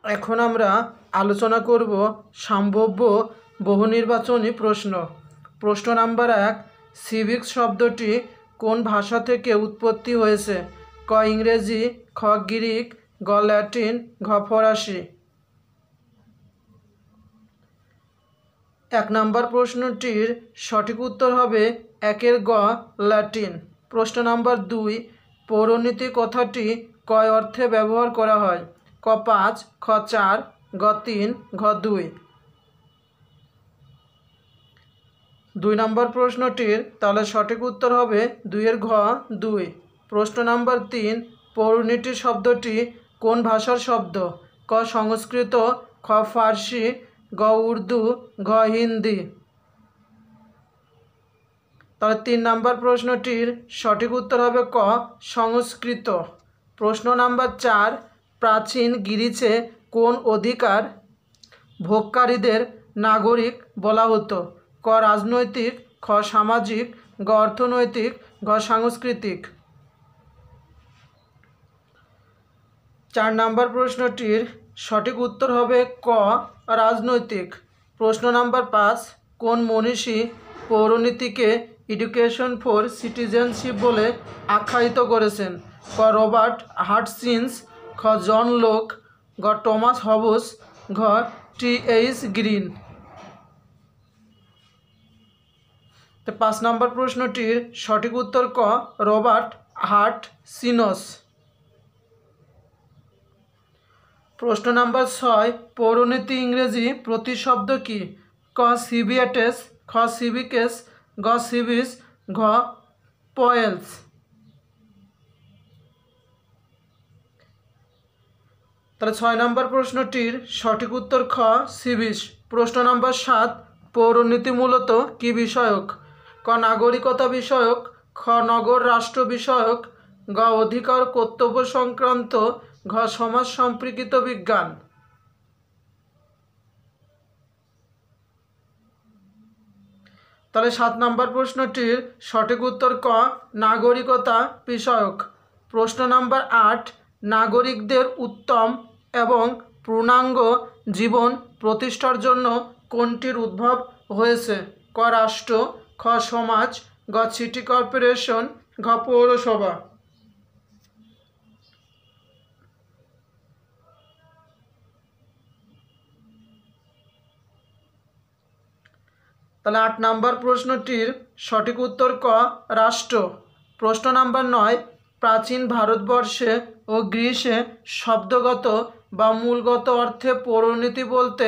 এখন আমরা আলোচনা করব সম্ভাব্য বহুনির্বাচনী প্রশ্ন। প্রশ্ন নাম্বার 1, সিভিক্স শব্দটি কোন ভাষা থেকে উৎপত্তি হয়েছে? ক ইংরেজি, খ গ্রিক, গ ল্যাটিন, ঘ ফরাসি। 1 নম্বর প্রশ্নটির সঠিক উত্তর হবে 1 গ ল্যাটিন। প্রশ্ন নাম্বার 2, পৌরনীতি কথাটি কয় অর্থে ব্যবহার করা হয়? ক 5, খ 4, গ 3, ঘ 2। 2 নম্বর প্রশ্নটির তাহলে সঠিক উত্তর হবে 2 ঘ 2। প্রশ্ন নাম্বার 3, পৌরনীতি শব্দটি কোন ভাষার শব্দ? ক সংস্কৃত, খ ফার্সি, গ উর্দু, ঘ হিন্দি। তাহলে 3 নম্বর প্রশ্নটির সঠিক উত্তর হবে ক সংস্কৃত। প্রশ্ন নাম্বার 4, প্রাচীন গ্রিসে কোন অধিকার ভোগকারীদের নাগরিক বলা হতো? ক রাজনৈতিক, খ সামাজিক, গ অর্থনৈতিক, ঘ সাংস্কৃতিক। 4 নম্বর প্রশ্নটির সঠিক উত্তর হবে ক রাজনৈতিক। প্রশ্ন নাম্বার 5, কোন মনীষী পৌরনীতিকে এডুকেশন ফর সিটিজেনশিপ বলে আখ্যায়িত করেছেন? ক রবার্ট হাটচিন্স, খ জন লোক, গ টমাস হবস, ঘ টি.এইচ. গ্রিন। 5 নম্বর প্রশ্নটির সঠিক উত্তর ক রবার্ট হাটচিনস। প্রশ্ন নাম্বার 6, পৌরনীতি ইংরেজি প্রতিশব্দ কি? ক সিভিয়েটেস, খ সিভিকেস, গ সিভিস, ঘ পয়েলস। তাহলে 6 নম্বর প্রশ্নটির সঠিক উত্তর খ সিভিস। প্রশ্ন নাম্বার 7, পৌরনীতি মূলত কি বিষয়ক? ক নাগরিকতা বিষয়ক, খ নগর রাষ্ট্র বিষয়ক, গ অধিকার কর্তব্য সংক্রান্ত, ঘ সমাজ সম্পর্কিত বিজ্ঞান। তাহলে 7 নম্বর প্রশ্নটির সঠিক উত্তর ক নাগরিকতা বিষয়ক। প্রশ্ন নাম্বার 8, নাগরিকদের উত্তম এবং পূর্ণাঙ্গ জীবন প্রতিষ্ঠার জন্য কোনটির উদ্ভব হয়েছে? ক রাষ্ট্র, খ সমাজ, গ সিটি কর্পোরেশন, ঘ পৌরসভা। তাহলে 8 নম্বর প্রশ্নটির সঠিক উত্তর ক রাষ্ট্র। প্রশ্ন নাম্বার 9, প্রাচীন ভারতবর্ষে ও গ্রিসে শব্দগত বা মূলগত অর্থে পৌরনীতি বলতে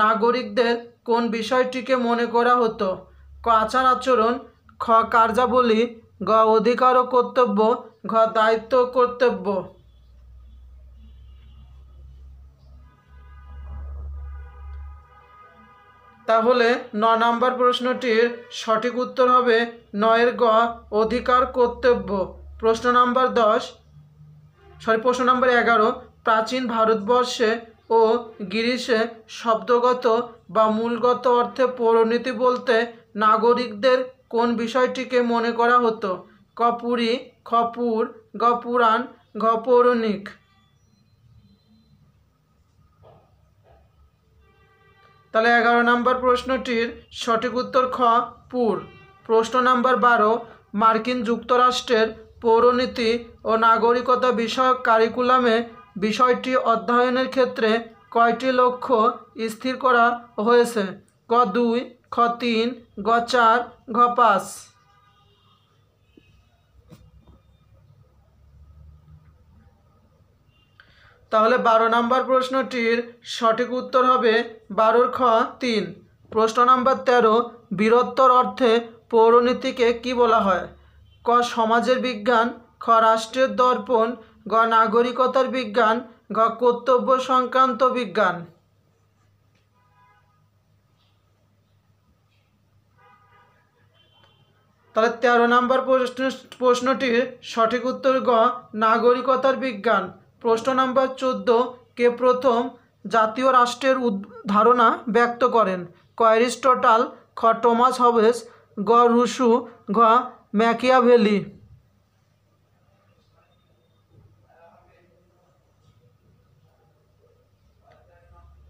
নাগরিকদের কোন বিষয়টিকে মনে করা হতো? ক আচার আচরণ, খ কার্যাবলী, গ অধিকার ও কর্তব্য, ঘ দায়িত্ব ও কর্তব্য। তাহলে 9 নম্বর প্রশ্নটির সঠিক উত্তর হবে 9 গ অধিকার কর্তব্য। প্রশ্ন নাম্বার 11, প্রাচীন ভারতবর্ষে ও গ্রিসে শব্দগত বা মূলগত অর্থে পৌরনীতি বলতে নাগরিকদের কোন বিষয়টিকে মনে করা হতো? ক পুরী, খ পুর, গ পুরাণ, ঘ পৌরাণিক। তাহলে 11 নম্বর প্রশ্নটির সঠিক উত্তর খ পুর। প্রশ্ন নাম্বার 12, মার্কিন যুক্তরাষ্ট্রের পৌরনীতি ও নাগরিকতা বিষয়ক কারিকুলামে বিষয়টি অধ্যয়নের ক্ষেত্রে কয়টি লক্ষ্য স্থির করা হয়েছে? ক 2, খ 3, গ 4, ঘ 5। তাহলে 12 নম্বর প্রশ্নটির সঠিক উত্তর হবে 12 খ 3। প্রশ্ন নাম্বার 13, বৃহত্তর অর্থে পৌরনীতিকে কি বলা হয়? ক সমাজের বিজ্ঞান, খ রাষ্ট্রের দর্পণ, গ নাগরিকতার বিজ্ঞান, ঘ কর্তব্য সংক্রান্ত বিজ্ঞান। তাহলে 13 নম্বর প্রশ্নটির সঠিক উত্তর গ নাগরিকতার বিজ্ঞান। প্রশ্ন নাম্বার 14, কে প্রথম জাতীয় রাষ্ট্রের ধারণা ব্যক্ত করেন? ক অ্যারিস্টটল, খ টমাস হবস, গ রুসো, ঘ ম্যাকিয়াভেলি।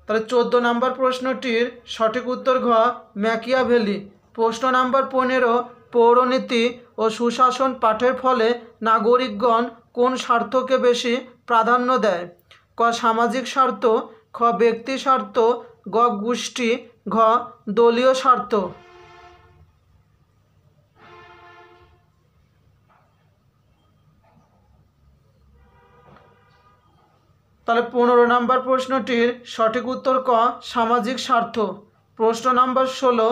তাহলে 14 নম্বর প্রশ্নটির সঠিক উত্তর ঘ ম্যাকিয়াভেলি। প্রশ্ন নাম্বার 15 পৌরনীতি ও সুশাসন পাঠের ফলে নাগরিকগণ কোন স্বার্থকে বেশি প্রাধান্য দেয়? ক সামাজিক স্বার্থ, খ ব্যক্তি স্বার্থ, গ গোষ্ঠী, ঘ দলীয় স্বার্থ। তাহলে 15 নম্বর প্রশ্নটির সঠিক উত্তর ক সামাজিক স্বার্থ। প্রশ্ন নাম্বার 16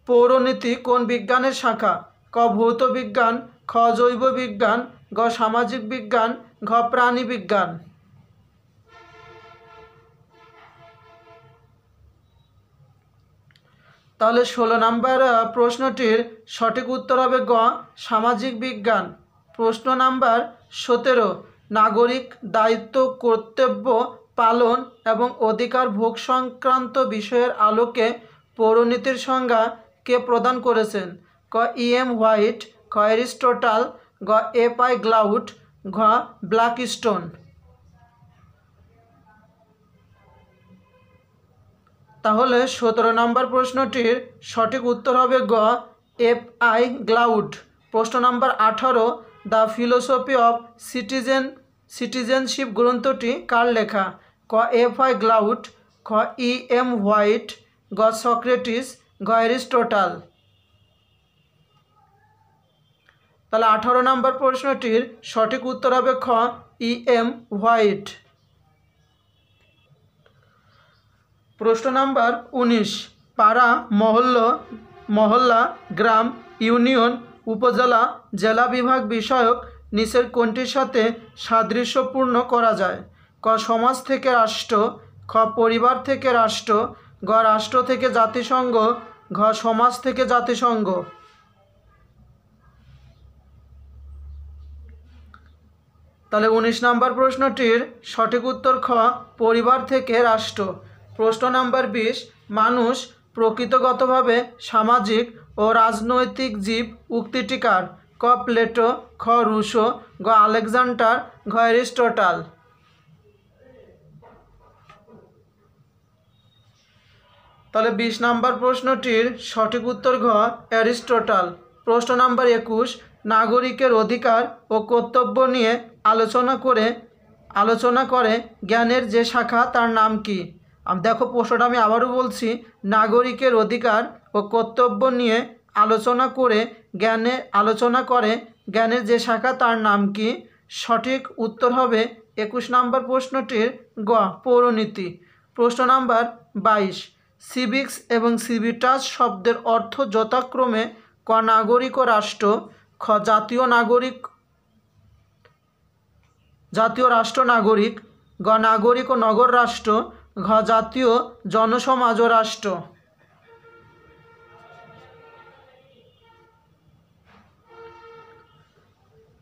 পৌরনীতি কোন বিজ্ঞানের শাখা? ক ভৌত বিজ্ঞান, খ জৈব বিজ্ঞান, গ সামাজিক বিজ্ঞান, ঘ প্রাণী বিজ্ঞান। তাহলে 16 নম্বর প্রশ্নটির সঠিক উত্তর হবে গ সামাজিক বিজ্ঞান। প্রশ্ন নাম্বার 17 নাগরিক দায়িত্ব কর্তব্য পালন এবং অধিকার ভোগ সংক্রান্ত বিষয়ের আলোকে পৌরনীতির সংজ্ঞা কে প্রদান করেছেন? ক E.M. হোয়াইট, খ অ্যারিস্টটল, গ F.I. গ্লাউট, ঘ ব্ল্যাকস্টোন। তাহলে 17 নম্বর প্রশ্নটির সঠিক উত্তর হবে গ F.I. গ্লাউট। প্রশ্ন number 18 the philosophy of citizenship গ্রন্থটি কার লেখা? ক F.I. গ্লাউট, খ E.M. হোয়াইট, গ সক্রেটিস, ঘ অ্যারিস্টটল। তাহলে 18 নম্বর প্রশ্নটির সঠিক উত্তর হবে খ E.M. হোয়াইট। প্রশ্ন নাম্বার 19 পাড়া, মহল্লা, গ্রাম, ইউনিয়ন, উপজেলা, জেলা বিভাগ বিষয়ক নিচের কোনটির সাথে সাদৃশ্যপূর্ণ করা যায়? ক সমাজ থেকে রাষ্ট্র, খ পরিবার থেকে রাষ্ট্র, গ রাষ্ট্র থেকে জাতিসংঘ, ঘ সমাজ থেকে জাতিসংঘ। তাহলে 19 নম্বর প্রশ্নটির সঠিক উত্তর খ পরিবার থেকে রাষ্ট্র। প্রশ্ন নাম্বার 20 মানুষ প্রকৃতিগতভাবে সামাজিক ও রাজনৈতিক জীব উক্তিটি কার? ক প্লেটো, খ রুশো, গ আলেকজান্ডার, ঘ অ্যারিস্টটল। তাহলে 20 নম্বর প্রশ্নটির সঠিক উত্তর ঘ অ্যারিস্টটল। প্রশ্ন নাম্বার 21 নাগরিকের অধিকার ও কর্তব্য নিয়ে আলোচনা করে জ্ঞানের যে শাখা তার নাম কি? দেখো প্রশ্নটা আমি আবারও বলছি, নাগরিকের অধিকার ও কর্তব্য নিয়ে আলোচনা করে জ্ঞানের যে শাখা তার নাম কি? সঠিক উত্তর হবে 21 নম্বর প্রশ্নটির গ পৌরনীতি। প্রশ্ন নাম্বার 22 সিভিক্স এবং সিভিটাস শব্দের অর্থ যথাক্রমে ক নাগরিক ও রাষ্ট্র, খ জাতীয় রাষ্ট্র নাগরিক, গ নাগরিক ও নগর রাষ্ট্র, ঘ জাতীয় জনসমাজ ও রাষ্ট্র।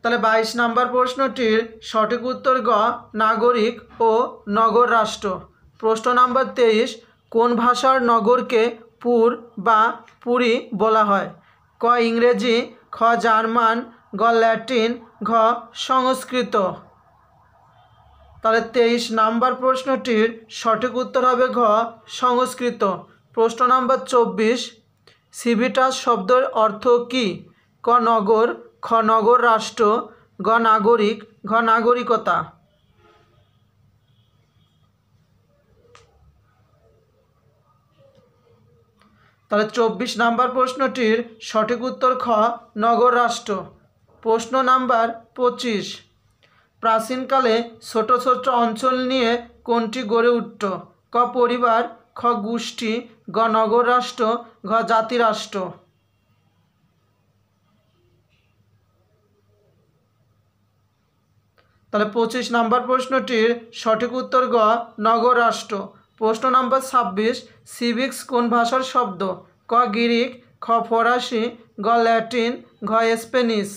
তাহলে 22 নম্বর প্রশ্নটির সঠিক উত্তর গ নাগরিক ও নগর রাষ্ট্র। প্রশ্ন নাম্বার 23 কোন ভাষার নগরকে পুর বা পুরী বলা হয়? ক ইংরেজি, খ জার্মান, গ ল্যাটিন, ঘ সংস্কৃত। তাহলে 23 নম্বর প্রশ্নটির সঠিক উত্তর হবে ঘ সংস্কৃত। প্রশ্ন নাম্বার 24 সিভিটাস শব্দের অর্থ কী? ক নগর, খ নগর রাষ্ট্র, গ নাগরিক, ঘ নাগরিকতা। তাহলে 24 নম্বর প্রশ্নটির সঠিক উত্তর খ নগর রাষ্ট্র। প্রশ্ন নাম্বার 25 প্রাচীনকালে ছোট ছোট অঞ্চল নিয়ে কোনটি গড়ে উঠত? ক পরিবার, খ গোষ্ঠী, গ নগর রাষ্ট্র, ঘ জাতি রাষ্ট্র। তাহলে 25 নম্বর প্রশ্নটির সঠিক উত্তর গ নগর রাষ্ট্র। প্রশ্ন নাম্বার 26 সিভিক্স কোন ভাষার শব্দ? ক গ্রিক, খ ফরাসি, গ ল্যাটিন, ঘ স্প্যানিশ।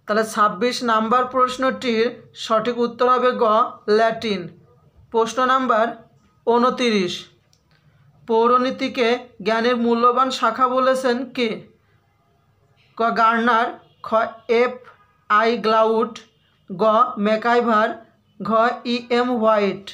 তাহলে 26 নাম্বার প্রশ্নটির সঠিক উত্তর হবে গ ল্যাটিন। প্রশ্ন নাম্বার 29 পৌরনীতিকে জ্ঞানের মূল্যবান শাখা বলেছেন কে? ক গার্নার, খ আই গ্লাউড, গ ম্যাকাইভার, ঘ E.M. হোয়াইট।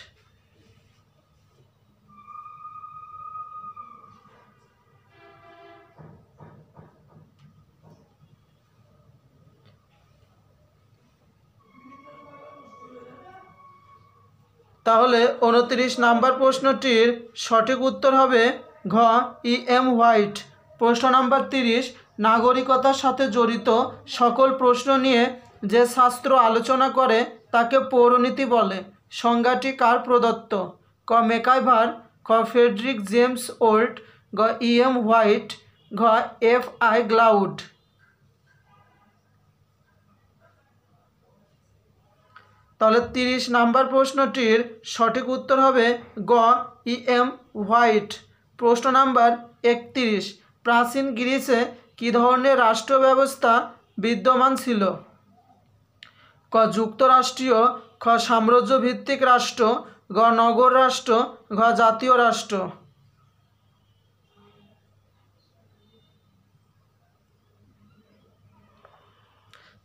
তাহলে 29 নাম্বার প্রশ্নটির সঠিক উত্তর হবে ঘ E.M. হোয়াইট। প্রশ্ন নাম্বার 30, নাগরিকতার সাথে জড়িত সকল প্রশ্ন নিয়ে যে শাস্ত্র আলোচনা করে তাকে পৌরনীতি বলে। সংজ্ঞাটি কার প্রদত্ত? ক ম্যাকাইভার, খ ফ্রেডরিক জেমস ওল্ট, গ E.M. হোয়াইট, ঘ F.I. গ্লাউড। তাহলে 30 নাম্বার প্রশ্নটির সঠিক উত্তর হবে গ E.M. হোয়াইট। প্রশ্ন নাম্বার 31, প্রাচীন গ্রিসে কী ধরনের রাষ্ট্র ব্যবস্থা বিদ্যমান ছিল? ক যুক্তরাষ্ট্রীয়, খ সাম্রাজ্যভিত্তিক রাষ্ট্র, গ নগর রাষ্ট্র, ঘ জাতীয় রাষ্ট্র।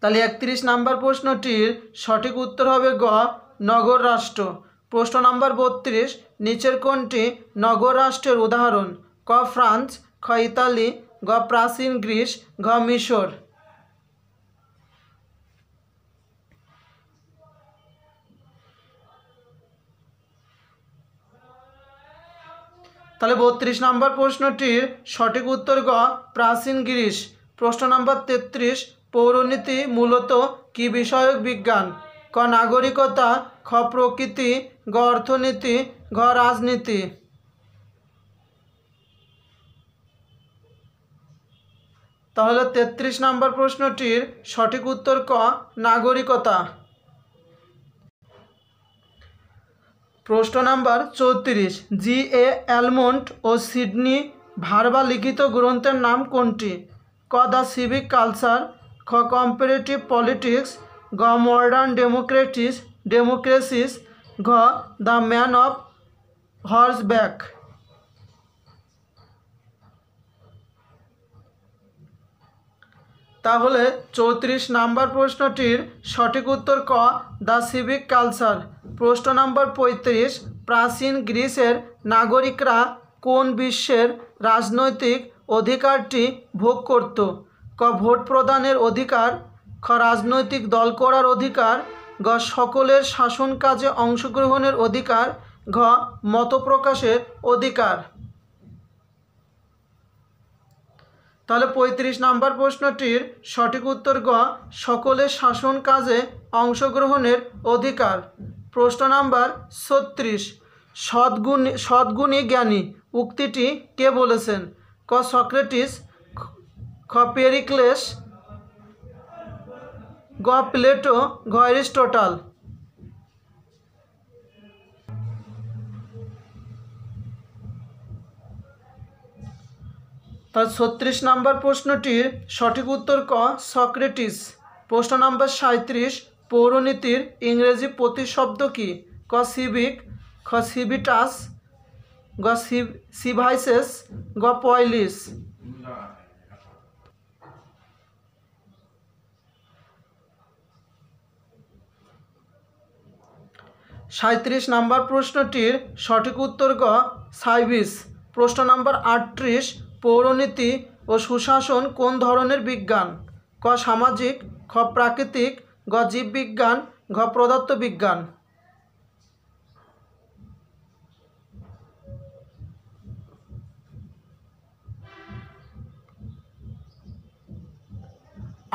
তাহলে 31 নাম্বার প্রশ্নটির সঠিক উত্তর হবে গ নগর রাষ্ট্র। প্রশ্ন নাম্বার 32, নিচের কোনটি নগর রাষ্ট্রের উদাহরণ? ক ফ্রান্স, খ ইতালি, গ প্রাচীন গ্রিস, ঘ মিশর। তাহলে 32 নাম্বার প্রশ্নটির সঠিক উত্তর গ প্রাচীন গ্রিস। প্রশ্ন নাম্বার 33, পৌরনীতি মূলত কি বিষয়ক বিজ্ঞান? ক নাগরিকতা, খ প্রকৃতি, গ অর্থনীতি, ঘ রাজনীতি। তাহলে 33 নাম্বার প্রশ্নটির সঠিক উত্তর ক নাগরিকতা। প্রশ্ন নাম্বার 34, G.A. অ্যালমন্ড ও সিডনি ভার্বা লিখিত গ্রন্থের নাম কোনটি? ক দ্য সিভিক কালচার, খ কম্পারেটিভ পলিটিক্স, গ মডার্ন ডেমোক্রেসিস, ঘ দ্য ম্যান অফ হর্সব্যাক। তাহলে 34 নাম্বার প্রশ্নটির সঠিক উত্তর ক দ্য সিভিক কালচার। প্রশ্ন নাম্বার 35, প্রাচীন গ্রিসের নাগরিকরা কোন বিশ্বের রাজনৈতিক অধিকারটি ভোগ করত? ক ভোট প্রদানের অধিকার, খ রাজনৈতিক দল করার অধিকার, গ সকলের শাসন কাজে অংশগ্রহণের অধিকার, ঘ মত প্রকাশের অধিকার। তাহলে 35 নাম্বার প্রশ্নটির সঠিক উত্তর গ সকলের শাসন কাজে অংশগ্রহণের অধিকার। প্রশ্ন নাম্বার 36, সদ্গুণী জ্ঞানী উক্তিটি কে বলেছেন? ক সক্রেটিস, খ পেরিক্লেস, গ প্লেটো, ঘ অ্যারিস্টটল। তাহলে 36 নাম্বার প্রশ্নটির সঠিক উত্তর ক সক্রেটিস। প্রশ্ন নাম্বার 37, পৌরনীতির ইংরেজি প্রতিশব্দ কি? ক সিভিক, খ সিভিটাস, গ সিভাইসেস, গ পয়লিস। 37 নাম্বার প্রশ্নটির সঠিক উত্তর গ সাইভিস। প্রশ্ন নাম্বার 38, পৌরনীতি ও সুশাসন কোন ধরনের বিজ্ঞান? ক সামাজিক, খ প্রাকৃতিক, গ জীববিজ্ঞান, ঘ পদার্থবিজ্ঞান।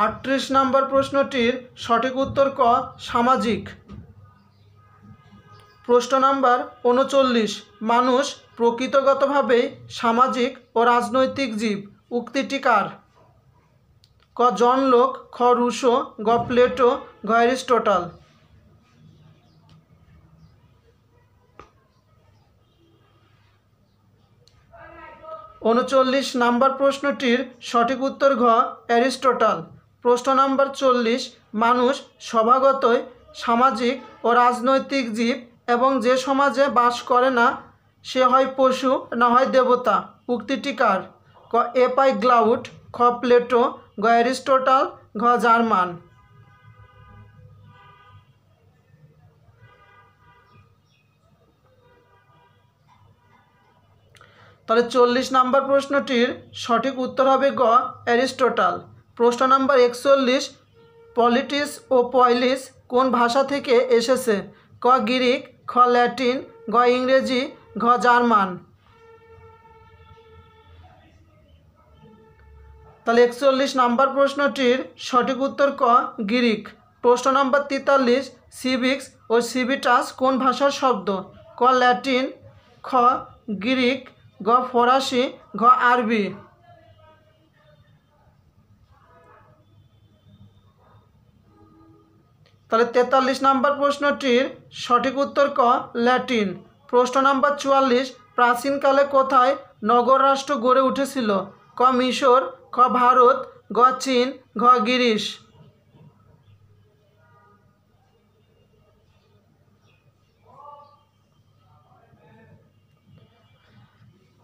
আটত্রিশ নাম্বার প্রশ্নটির সঠিক উত্তর ক সামাজিক। প্রশ্ন নাম্বার 39, মানুষ প্রকৃতিগতভাবেই সামাজিক ও রাজনৈতিক জীব উক্তিটি কার? ক জন লোক, খ রুশো, গ প্লেটো, ঘ অ্যারিস্টটল। উনচল্লিশ নাম্বার প্রশ্নটির সঠিক উত্তর ঘ অ্যারিস্টটল। প্রশ্ন নাম্বার 40, মানুষ স্বভাবতই সামাজিক ও রাজনৈতিক জীব এবং যে সমাজে বাস করে না সে হয় পশু না হয় দেবতা উক্তিটি কার? ক F.I. গ্লাউড, খ প্লেটো, ঘ অ্যারিস্টটল, ঘ জার্মান। তাহলে 40 নম্বর প্রশ্নটির সঠিক উত্তর হবে গ অ্যারিস্টটল। প্রশ্ন নাম্বার 41, পলিটিস ও পয়লিস কোন ভাষা থেকে এসেছে? ক গ্রিক, খ ল্যাটিন, গ ইংরেজি, ঘ জার্মান। তাহলে 41 নম্বর প্রশ্নটির সঠিক উত্তর ক গ্রিক। প্রশ্ন নাম্বার 43, সিভিক্স ও সিভিটাস কোন ভাষার শব্দ? ক ল্যাটিন, খ গ্রিক, গ ফরাসি, ঘ আরবি। তাহলে 43 নম্বর প্রশ্নটির সঠিক উত্তর ক ল্যাটিন। প্রশ্ন নাম্বার 44, প্রাচীনকালে কোথায় নগর রাষ্ট্র গড়ে উঠেছিল? ক মিশর, খ ভারত, গ চীন, ঘ গ্রিস।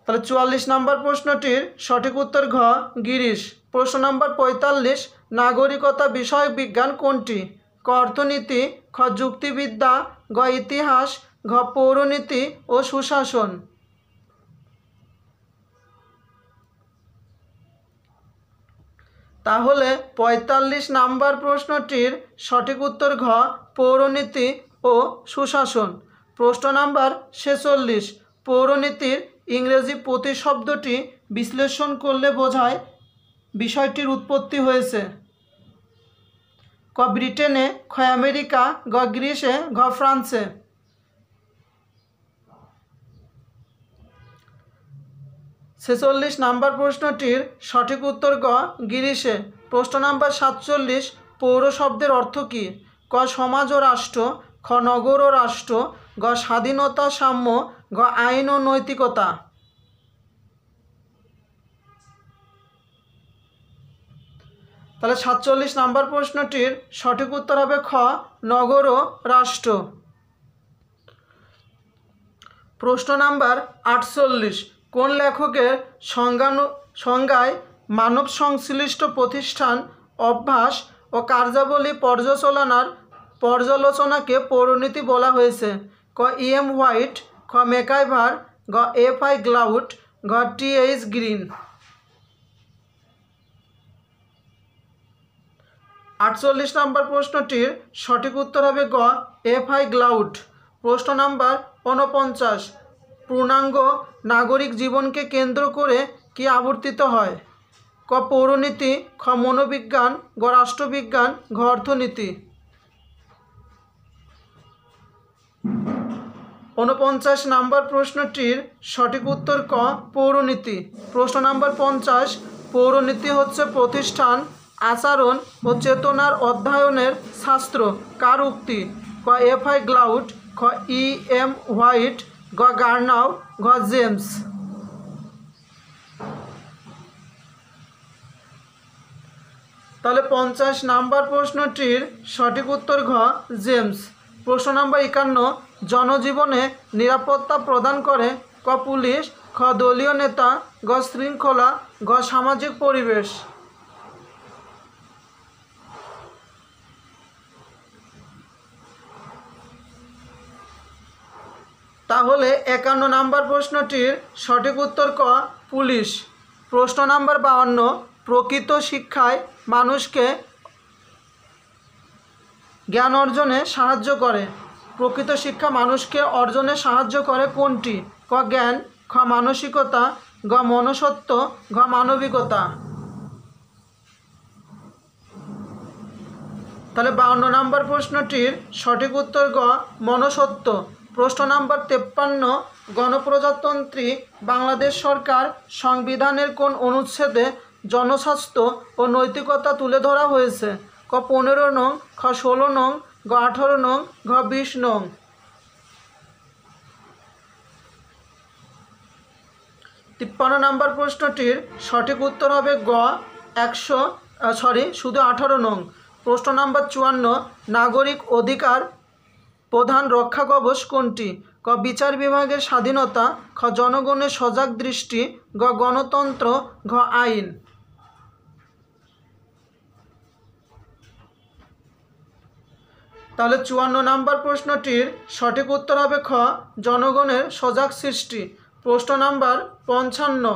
তাহলে 44 নম্বর প্রশ্নটির সঠিক উত্তর ঘ গ্রিস। প্রশ্ন নম্বর 45, নাগরিকতা বিষয়ক বিজ্ঞান কোনটি? ক অর্থনীতি, খ যুক্তিবিদ্যা, গ ইতিহাস, ঘ পৌরনীতি ও সুশাসন। তাহলে 45 নম্বর প্রশ্নটির সঠিক উত্তর ঘ পৌরনীতি ও সুশাসন। প্রশ্ন নাম্বার 46, পৌরনীতির ইংরেজি প্রতিশব্দটি বিশ্লেষণ করলে বোঝায় বিষয়টির উৎপত্তি হয়েছে? ক ব্রিটেনে, খ আমেরিকা, গ গ্রিসে, ঘ ফ্রান্সে। ছেচল্লিশ নম্বর প্রশ্নটির সঠিক উত্তর গ গ্রিসে। প্রশ্ন নাম্বার 47, পৌর শব্দের অর্থ কী? ক সমাজ ও রাষ্ট্র, খ নগর ও রাষ্ট্র, গ স্বাধীনতা সাম্য, গ আইন ও নৈতিকতা। তাহলে 47 নম্বর প্রশ্নটির সঠিক উত্তর হবে খ নগর ও রাষ্ট্র। প্রশ্ন নাম্বার 48, কোন লেখকের সংজ্ঞায় মানব সংশ্লিষ্ট প্রতিষ্ঠান, অভ্যাস ও কার্যাবলী পর্যালোচনাকে পৌরনীতি বলা হয়েছে? ক এম হোয়াইট, খ ম্যাকাইভার, গ এফ.আই. গ্লাউট, ঘ টি.এইচ. গ্রিন। 48 নম্বর প্রশ্নটির সঠিক উত্তর হবে গ এফ.আই. গ্লাউট। প্রশ্ন নাম্বার 49, পূর্ণাঙ্গ নাগরিক জীবনকে কেন্দ্র করে কি আবর্তিত হয়? ক পৌরনীতি, খ মনোবিজ্ঞান, গ রাষ্ট্রবিজ্ঞান, ঘ অর্থনীতি। 49 নম্বর প্রশ্নটির সঠিক উত্তর ক পৌরনীতি। প্রশ্ন নাম্বার 50, পৌরনীতি হচ্ছে প্রতিষ্ঠান, আচরণ ও চেতনার অধ্যয়নের শাস্ত্র, কার উক্তি? ক এফ.আই. গ্লাউট, খ ই.এম. হোয়াইট, গ গার্নাউ, ঘ জেমস। তাহলে 50 নম্বর প্রশ্নটির সঠিক উত্তর ঘ জেমস। প্রশ্ন নাম্বার 51, জনজীবনে নিরাপত্তা প্রদান করে? ক পুলিশ, খ দলীয় নেতা, গ শৃঙ্খলা, ঘ সামাজিক পরিবেশ। তাহলে 51 নম্বর প্রশ্নটির সঠিক উত্তর ক পুলিশ। প্রশ্ন নাম্বার 52, প্রকৃত শিক্ষায় মানুষকে জ্ঞান অর্জনে সাহায্য করে? প্রকৃত শিক্ষা মানুষকে অর্জনে সাহায্য করে কোনটি? ক জ্ঞান, খ মানসিকতা, গ মনসত্ব, ঘ মানবিকতা। তাহলে 52 নম্বর প্রশ্নটির সঠিক উত্তর গ মনসত্ব। প্রশ্ন নাম্বার 53, গণপ্রজাতন্ত্রী বাংলাদেশ সরকার সংবিধানের কোন অনুচ্ছেদে জনস্বাস্থ্য ও নৈতিকতা তুলে ধরা হয়েছে? ক 15 নং, খ 16 নং, গ 18 নং, ঘ 20 নং। 53 নম্বর প্রশ্নটির সঠিক উত্তর হবে গ 18 নং। প্রশ্ন নাম্বার 54, নাগরিক অধিকার প্রধান রক্ষা কবচ কোনটি? ক বিচার বিভাগের স্বাধীনতা, খ জনগণের সজাগ দৃষ্টি, গ গণতন্ত্র, ঘ আইন। তাহলে 54 নম্বর প্রশ্নটির সঠিক উত্তর হবে খ জনগণের সজাগ সৃষ্টি। প্রশ্ন নাম্বার 55,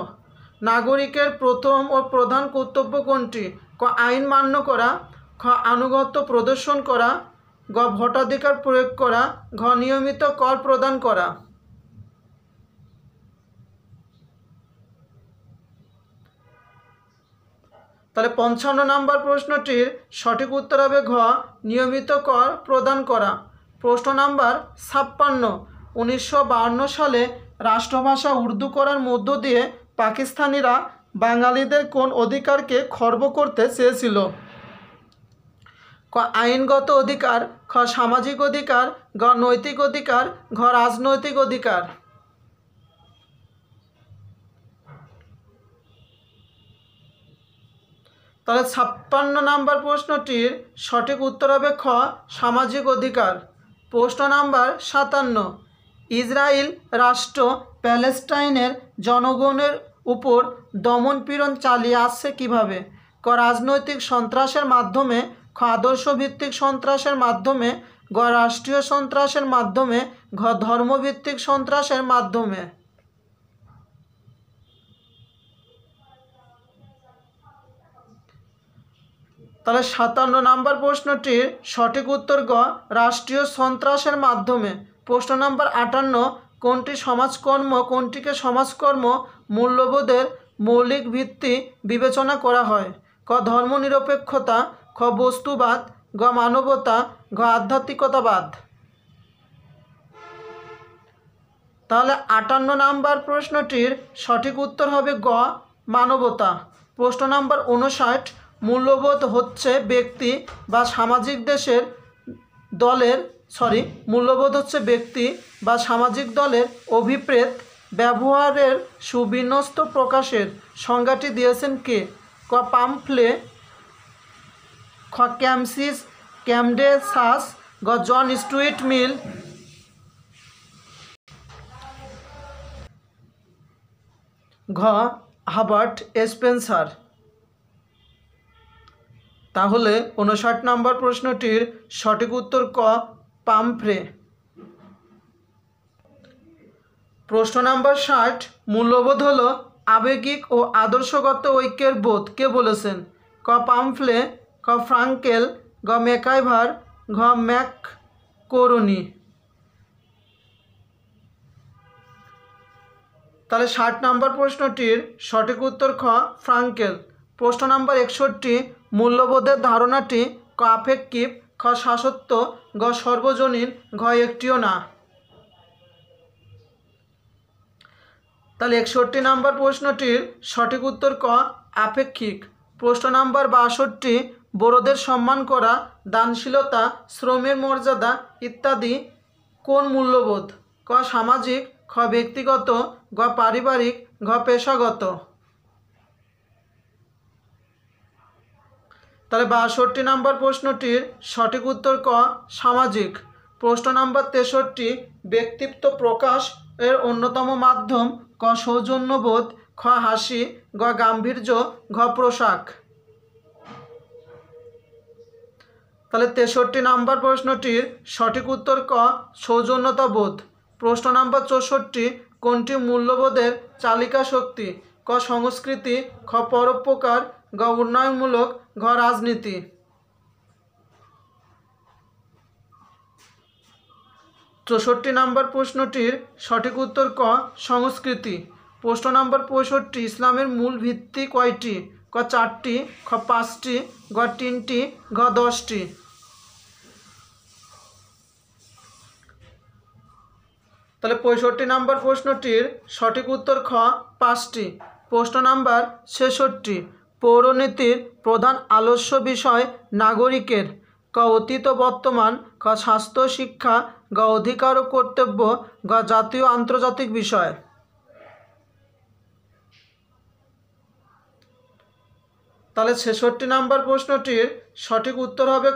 নাগরিকের প্রথম ও প্রধান কর্তব্য কোনটি? ক আইন মান্য করা, খ আনুগত্য প্রদর্শন করা, গ ভোটাধিকার প্রয়োগ করা, ঘ নিয়মিত কর প্রদান করা। তাহলে 55 নম্বর প্রশ্নটির সঠিক উত্তর হবে ঘ নিয়মিত কর প্রদান করা। প্রশ্ন নাম্বার 56, 1952 সালে রাষ্ট্রভাষা উর্দু করার মধ্য দিয়ে পাকিস্তানিরা বাঙালিদের কোন অধিকারকে খর্ব করতে চেয়েছিল? ক আইনগত অধিকার, খ সামাজিক অধিকার, গ নৈতিক অধিকার, ঘ রাজনৈতিক অধিকার। তাহলে 56 নম্বর প্রশ্নটির সঠিক উত্তর হবে খ সামাজিক অধিকার। প্রশ্ন নাম্বার 57, ইসরায়েল রাষ্ট্র প্যালেস্টাইনের জনগণের উপর দমনপীড়ন চালিয়ে আসছে কিভাবে? ক রাজনৈতিক সন্ত্রাসের মাধ্যমে, খ আদর্শভিত্তিক সন্ত্রাসের মাধ্যমে, গ রাষ্ট্রীয় সন্ত্রাসের মাধ্যমে, ঘ ধর্মভিত্তিক সন্ত্রাসের মাধ্যমে। তাহলে 57 নম্বর প্রশ্নটির সঠিক উত্তর গ রাষ্ট্রীয় সন্ত্রাসের মাধ্যমে। প্রশ্ন নাম্বার 58, কোনটি সমাজকর্ম কোনটিকে সমাজকর্ম মূল্যবোধের মৌলিক ভিত্তি বিবেচনা করা হয়? ক ধর্মনিরপেক্ষতা, খ বস্তুবাদ, গ মানবতা, ঘ আধ্যাত্মিকতাবাদ। তাহলে 58 নম্বর প্রশ্নটির সঠিক উত্তর হবে গ মানবতা। প্রশ্ন নাম্বার 59, মূল্যবোধ হচ্ছে ব্যক্তি বা সামাজিক দলের অভিপ্রেত ব্যবহারের সুবিন্যস্ত প্রকাশের সংজ্ঞাটি দিয়েছেন কে? ক পামফ্লে, খ ক্যামডেসাস, গ জন স্টুয়ার্ট মিল, ঘ হার্বার্ট স্পেন্সার। তাহলে 59 নম্বর প্রশ্নটির সঠিক উত্তর ক পামফ্রে। প্রশ্ন নাম্বার 60, মূল্যবোধ হলো আবেগিক ও আদর্শগত ঐক্যের বোধ কে বলেছেন? ক পামফ্লে, খ ফ্রাঙ্কেল, গ ম্যাকাইভার, ঘ ম্যাককোরনি। তাহলে 60 নম্বর প্রশ্নটির সঠিক উত্তর খ ফ্রাঙ্কেল। প্রশ্ন নাম্বার 61, মূল্যবোধের ধারণাটি ক আপেক্ষিক, খ শাশ্বত, গ সর্বজনীন, ঘ একটিও না। তাহলে 61 নম্বর প্রশ্নটির সঠিক উত্তর ক আপেক্ষিক। প্রশ্ন নাম্বার 62, বড়দের সম্মান করা, দানশীলতা, শ্রমের মর্যাদা ইত্যাদি কোন মূল্যবোধ? ক সামাজিক, খ ব্যক্তিগত, গ পারিবারিক, ঘ পেশাগত। তাহলে 62 নম্বর প্রশ্নটির সঠিক উত্তর ক সামাজিক। প্রশ্ন নাম্বার 63, ব্যক্তিত্ব প্রকাশ এর অন্যতম মাধ্যম ক সৌজন্যবোধ, খ হাসি, গ গাম্ভীর্য, ঘ পোশাক। তাহলে 63 নম্বর প্রশ্নটির সঠিক উত্তর ক সৌজন্যতাবোধ। প্রশ্ন নাম্বার 64, কোনটি মূল্যবোধের চালিকা শক্তি? ক সংস্কৃতি, খ পরোপকার, গ উন্নয়নমূলক, ঘ রাজনীতি। 64 নম্বর প্রশ্নটির সঠিক উত্তর ক সংস্কৃতি। প্রশ্ন নাম্বার 65, ইসলামের মূল ভিত্তি কয়টি? ক 4টি, খ 5টি, গ 3টি, ঘ 10টি। তাহলে 65 নম্বর প্রশ্নটির সঠিক উত্তর খ 5টি। প্রশ্ন নাম্বার 66, পৌরনীতির প্রধান আলস্য বিষয় নাগরিকের ক অতীত বর্তমান, খ স্বাস্থ্য শিক্ষা, গ অধিকার ও কর্তব্য, গ জাতীয় আন্তর্জাতিক বিষয়। তাহলে 66 নম্বর প্রশ্নটির সঠিক উত্তর হবে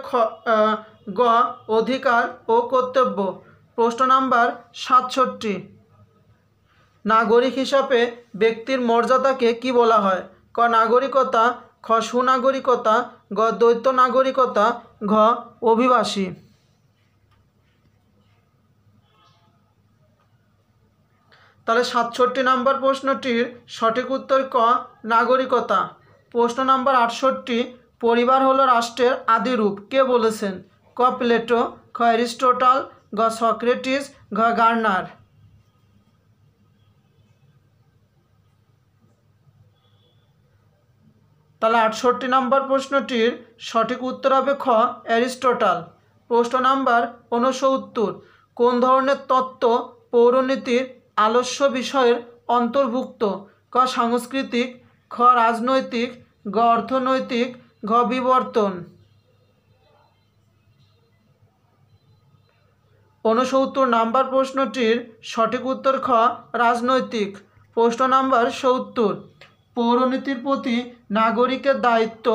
গ অধিকার ও কর্তব্য। প্রশ্ন নাম্বার 67, নাগরিক হিসাবে ব্যক্তির মর্যাদাকে কি বলা হয়? ক নাগরিকতা, খ সুনাগরিকতা, গ দ্বৈত নাগরিকতা, ঘ অভিবাসী। তাহলে 67 নম্বর প্রশ্নটির সঠিক উত্তর ক নাগরিকতা। প্রশ্ন নাম্বার 68, পরিবার হলো রাষ্ট্রের আদি রূপ কে বলেছেন? ক প্লেটো, খ অ্যারিস্টটল, গ সক্রেটিস, ঘ গার্নার। তাহলে 68 নম্বর প্রশ্নটির সঠিক উত্তর হবে খ অ্যারিস্টটল। প্রশ্ন নাম্বার 69, কোন ধরনের তত্ত্ব পৌরনীতির আলস্য বিষয়ের অন্তর্ভুক্ত? ক সাংস্কৃতিক, খ রাজনৈতিক, গ অর্থনৈতিক, ঘ বিবর্তন। 69 নম্বর প্রশ্নটির সঠিক উত্তর খ রাজনৈতিক। প্রশ্ন নাম্বার 70, পৌরনীতির প্রতি নাগরিকের দায়িত্ব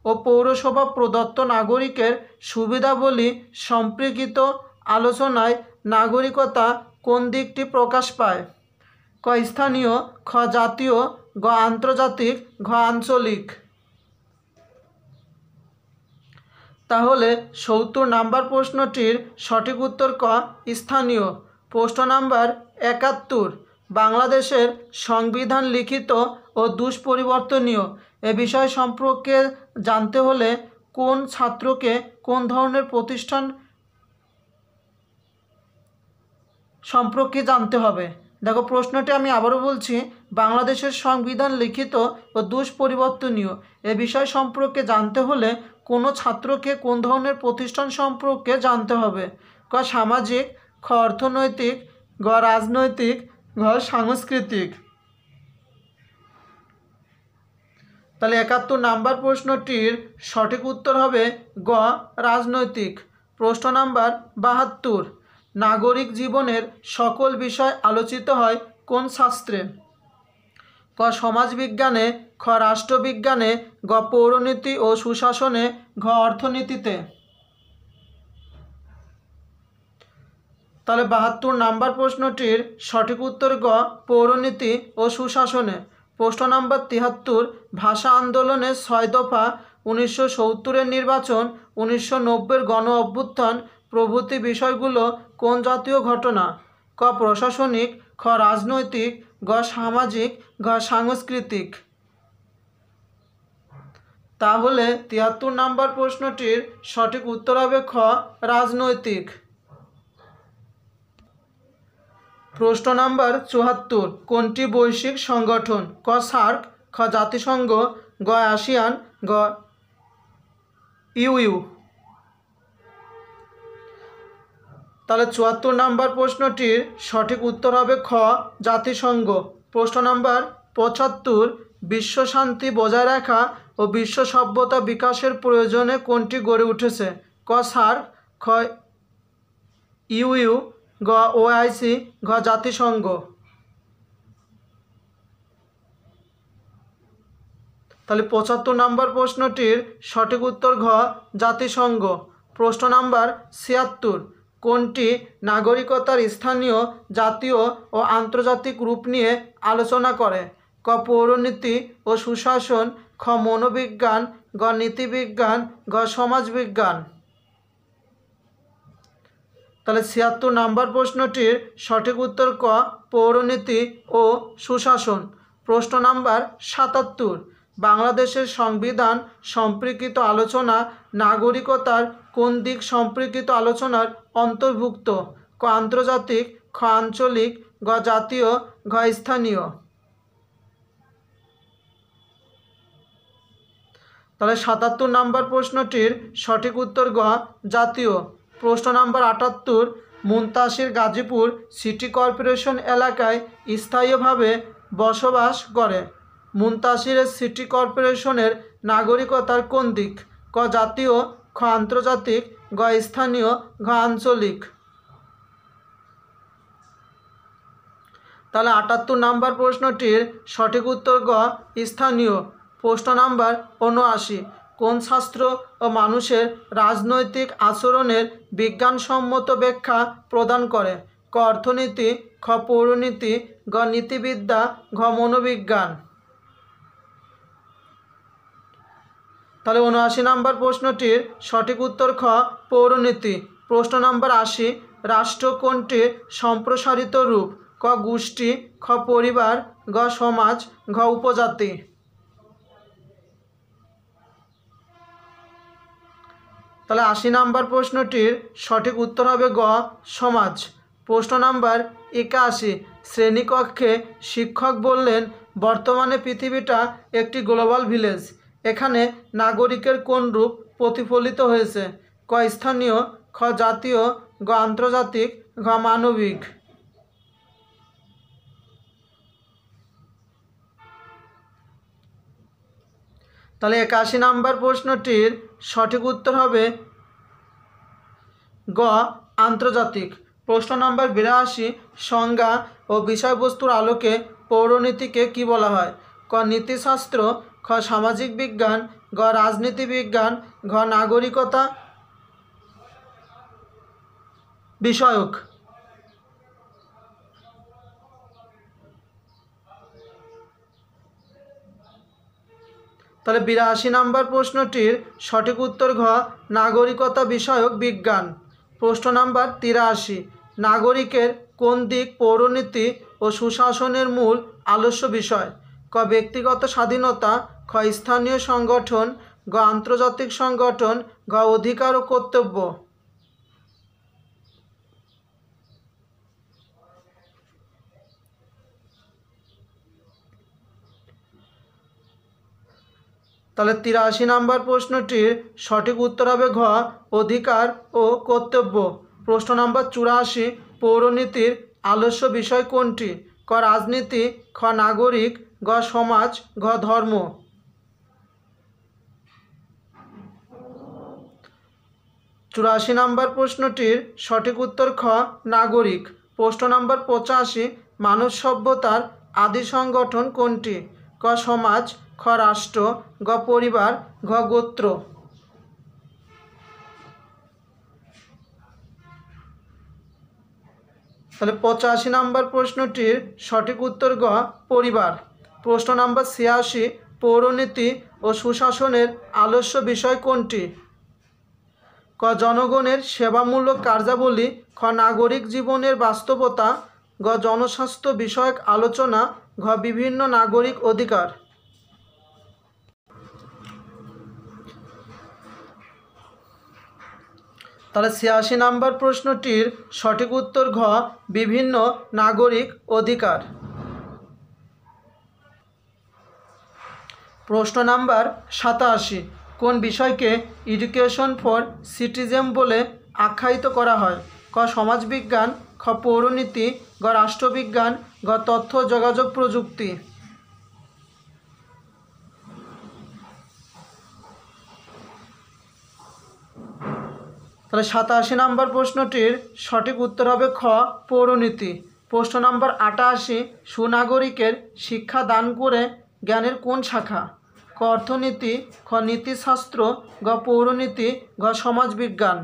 ও পৌরসভা প্রদত্ত নাগরিকের সুবিধাবলী সম্পর্কিত আলোচনায় নাগরিকতা কোন দিকটি প্রকাশ পায়? ক স্থানীয়, খ জাতীয়, গ আন্তর্জাতিক, ঘ আঞ্চলিক। তাহলে 70 নম্বর প্রশ্নটির সঠিক উত্তর ক স্থানীয়। প্রশ্ন নাম্বার 71, বাংলাদেশের সংবিধান লিখিত ও দুষ্পরিবর্তনীয় এ বিষয় সম্পর্কে জানতে হলে কোন ছাত্রকে কোন ধরনের প্রতিষ্ঠান সম্পর্কে জানতে হবে? দেখো প্রশ্নটি আমি আবারও বলছি, বাংলাদেশের সংবিধান লিখিত ও দুষ্পরিবর্তনীয় এ বিষয় সম্পর্কে জানতে হলে কোনো ছাত্রকে কোন ধরনের প্রতিষ্ঠান সম্পর্কে জানতে হবে? ক সামাজিক, খ অর্থনৈতিক, গ রাজনৈতিক, ঘ সাংস্কৃতিক। তাহলে 71 নম্বর প্রশ্নটির সঠিক উত্তর হবে গ রাজনৈতিক। প্রশ্ন নাম্বার 72, নাগরিক জীবনের সকল বিষয় আলোচিত হয় কোন শাস্ত্রে? ক সমাজবিজ্ঞানে, খ রাষ্ট্রবিজ্ঞানে, গ পৌরনীতি ও সুশাসনে, ঘ অর্থনীতিতে। তাহলে 72 নম্বর প্রশ্নটির সঠিক উত্তর গ পৌরনীতি ও সুশাসনে। প্রশ্ন নাম্বার 73, ভাষা আন্দোলনের 6 দফা, 1970-এর নির্বাচন, 1990-এর গণ অভ্যুত্থান প্রভৃতি বিষয়গুলো কোন জাতীয় ঘটনা? ক প্রশাসনিক, খ রাজনৈতিক, গ সামাজিক, ঘ সাংস্কৃতিক। তাহলে 73 নম্বর প্রশ্নটির সঠিক উত্তর হবে খ রাজনৈতিক। প্রশ্ন নাম্বার 74, কোনটি বৈশ্বিক সংগঠন? ক সার্ক, খ জাতিসংঘ, গ আসিয়ান, গ ইউইউ। তাহলে 74 নম্বর প্রশ্নটির সঠিক উত্তর হবে খ জাতিসংঘ। প্রশ্ন নাম্বার 75, বিশ্ব শান্তি বজায় রাখা ও বিশ্ব সভ্যতা বিকাশের প্রয়োজনে কোনটি গড়ে উঠেছে? ক সার্ক, খ ইউইউ, গ ওআইসি, ঘ জাতিসংঘ। তাহলে 75 নম্বর প্রশ্নটির সঠিক উত্তর ঘ জাতিসংঘ। প্রশ্ন নাম্বার 76, কোনটি নাগরিকতার স্থানীয়, জাতীয় ও আন্তর্জাতিক রূপ নিয়ে আলোচনা করে? ক পৌরনীতি ও সুশাসন, খ মনোবিজ্ঞান, গ নীতিবিজ্ঞান, ঘ সমাজবিজ্ঞান। তাহলে 76 নম্বর প্রশ্নটির সঠিক উত্তর ক পৌরনীতি ও সুশাসন। প্রশ্ন নাম্বার 77, বাংলাদেশের সংবিধান সম্পর্কিত আলোচনা নাগরিকতার কোন দিক সম্পর্কিত আলোচনার অন্তর্ভুক্ত? ক আন্তর্জাতিক, খ আঞ্চলিক, গ জাতীয়, ঘ স্থানীয়। তাহলে 77 নম্বর প্রশ্নটির সঠিক উত্তর গ জাতীয়। প্রশ্ন number 78, Muntasir Gazipur city corporation এলাকায় স্থায়ীভাবে বসবাস করে। মুনতাসিরের সিটি কর্পোরেশনের নাগরিকতার কোন দিক? ক জাতীয়, খ আন্তর্জাতিক, গ স্থানীয়, ঘ আঞ্চলিক। তাহলে 78 নম্বর প্রশ্নটির সঠিক উত্তর গ স্থানীয়। প্রশ্ন নাম্বার 79, কোন শাস্ত্র ও মানুষের রাজনৈতিক আচরণের বিজ্ঞানসম্মত ব্যাখ্যা প্রদান করে? ক অর্থনীতি, খ পৌরনীতি, গ নীতিবিদ্যা, ঘ মনোবিজ্ঞান। তাহলে 79 নম্বর প্রশ্নটির সঠিক উত্তর খ পৌরনীতি। প্রশ্ন নাম্বার 80, রাষ্ট্র কোনটির সম্প্রসারিত রূপ? ক গোষ্ঠী, খ পরিবার, গ সমাজ, ঘ উপজাতি। তাহলে ৮০ নম্বর প্রশ্নটির সঠিক উত্তর হবে গ সমাজ। প্রশ্ন নাম্বার ৮১, শ্রেণীকক্ষে শিক্ষক বললেন বর্তমানে পৃথিবীটা একটি গ্লোবাল ভিলেজ, এখানে নাগরিকের কোন রূপ প্রতিফলিত হয়েছে? ক স্থানীয়, খ জাতীয়, গ আন্তর্জাতিক, ঘ মানবিক। তাহলে ৮১ নম্বর প্রশ্নটির সঠিক উত্তর হবে গ আন্তর্জাতিক। প্রশ্ন নম্বর ৮২, সংজ্ঞা ও বিষয়বস্তুর আলোকে পৌরনীতিকে কি বলা হয়? ক নীতিশাস্ত্র, খ সামাজিক বিজ্ঞান, গ রাজনীতি বিজ্ঞান, ঘ নাগরিকতা বিষয়ক। তাহলে ৮২ নম্বর প্রশ্নটির সঠিক উত্তর ঘ নাগরিকতা বিষয়ক বিজ্ঞান। প্রশ্ন নাম্বার ৮৩, নাগরিকের কোন দিক পৌরনীতি ও সুশাসনের মূল আলস্য বিষয়? ক ব্যক্তিগত স্বাধীনতা, খ স্থানীয় সংগঠন, গ আন্তর্জাতিক সংগঠন, ঘ অধিকার ও কর্তব্য। তাহলে ৮৩ নম্বর প্রশ্নটির সঠিক উত্তর হবে ঘ অধিকার ও কর্তব্য। প্রশ্ন নম্বর ৮৪, পৌরনীতির আলস্য বিষয় কোনটি? ক রাজনীতি, খ নাগরিক, গ সমাজ, ঘ ধর্ম। ৮৪ নম্বর প্রশ্নটির সঠিক উত্তর খ নাগরিক। প্রশ্ন নম্বর ৮৫, মানব সভ্যতার আদি সংগঠন কোনটি? ক সমাজ, খ রাষ্ট্র, গ পরিবার, ঘ গোত্র। তাহলে ৮৫ নম্বর প্রশ্নটির সঠিক উত্তর গ পরিবার। প্রশ্ন নম্বর ৮৬, পৌরনীতি ও সুশাসনের আলস্য বিষয় কোনটি? ক জনগণের সেবামূলক কার্যাবলী, খ নাগরিক জীবনের বাস্তবতা, গ জনস্বাস্থ্য বিষয়ক আলোচনা, ঘ বিভিন্ন নাগরিক অধিকার। তাহলে ৮৬ নম্বর প্রশ্নটির সঠিক উত্তর ঘ বিভিন্ন নাগরিক অধিকার। প্রশ্ন নাম্বার ৮৭, কোন বিষয়কে এডুকেশন ফর সিটিজেন বলে আখ্যায়িত করা হয়? ক সমাজবিজ্ঞান, খ পৌরনীতি, গ রাষ্ট্রবিজ্ঞান, গ তথ্য যোগাযোগ প্রযুক্তি। তাহলে ৮৭ নম্বর প্রশ্নটির সঠিক উত্তর হবে খ পৌরনীতি। প্রশ্ন নম্বর ৮৮, সুনাগরিকের শিক্ষা দান করে জ্ঞানের কোন শাখা? ক অর্থনীতি, খ নীতিশাস্ত্র, গ পৌরনীতি, ঘ সমাজবিজ্ঞান।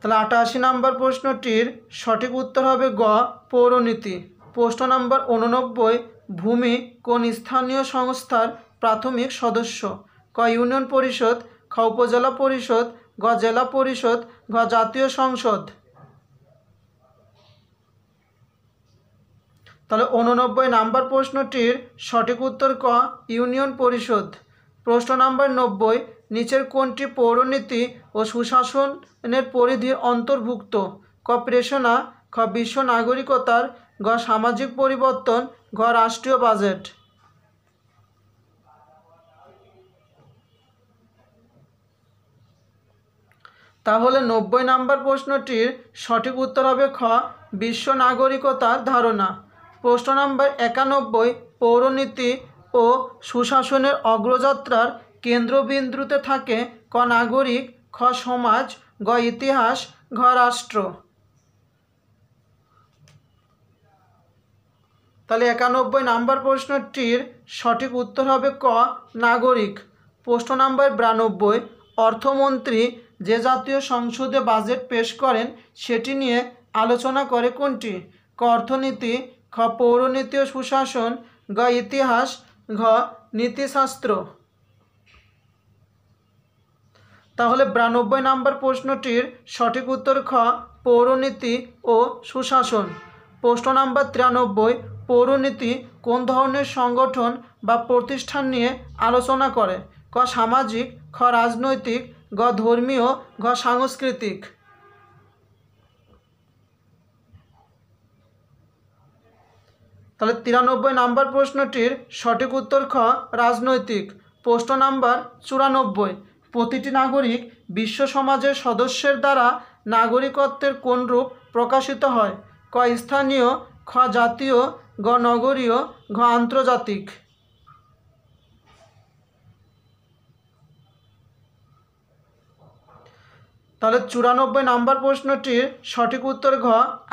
তাহলে ৮৮ নম্বর প্রশ্নটির সঠিক উত্তর হবে গ পৌরনীতি। প্রশ্ন নম্বর ৮৯, ভূমি কোন স্থানীয় সংস্থার প্রাথমিক সদস্য? ক ইউনিয়ন পরিষদ, খ উপজেলা পরিষদ, গ জেলা পরিষদ, ঘ জাতীয় সংসদ। তাহলে ৮৯ নম্বর প্রশ্নটির সঠিক উত্তর ক ইউনিয়ন পরিষদ। প্রশ্ন নম্বর ৯০, নিচের কোনটি পৌরনীতি ও সুশাসনের পরিধির অন্তর্ভুক্ত? ক প্রেষণা, খ বিশ্ব নাগরিকতার, গ সামাজিক পরিবর্তন, ঘ রাষ্ট্রীয় বাজেট। তাহলে ৯০ নম্বর প্রশ্নটির সঠিক উত্তর হবে খ বিশ্ব নাগরিকতার ধারণা। প্রশ্ন নম্বর ৯১, পৌরনীতি ও সুশাসনের অগ্রযাত্রার কেন্দ্রবিন্দুতে থাকে ক নাগরিক, খ সমাজ, গ ইতিহাস, ঘ রাষ্ট্র। তাহলে ৯১ নম্বর প্রশ্নটির সঠিক উত্তর হবে ক নাগরিক। প্রশ্ন নম্বর ৯২, অর্থমন্ত্রী যে জাতীয় সংসদে বাজেট পেশ করেন সেটি নিয়ে আলোচনা করে কোনটি? ক অর্থনীতি, খ পৌরনীতি ও সুশাসন, গ ইতিহাস, ঘ নীতিশাস্ত্র। তাহলে 92 নম্বর প্রশ্নটির সঠিক উত্তর খ পৌরনীতি ও সুশাসন। প্রশ্ন নাম্বার 93 পৌরনীতি কোন ধরনের সংগঠন বা প্রতিষ্ঠান নিয়ে আলোচনা করে? ক সামাজিক, খ রাজনৈতিক, গ ধর্মীয়, ঘ সাংস্কৃতিক। তাহলে 93 নম্বর প্রশ্নটির সঠিক উত্তর খ রাজনৈতিক। প্রশ্ন নাম্বার 94 প্রতিটি নাগরিক বিশ্ব সমাজের সদস্যের দ্বারা নাগরিকত্বের কোন রূপ প্রকাশিত হয়? ক স্থানীয়, খ জাতীয়, গ নগরীয়, ঘ আন্তর্জাতিক। তাহলে 94 নম্বর প্রশ্নটির সঠিক উত্তর ঘ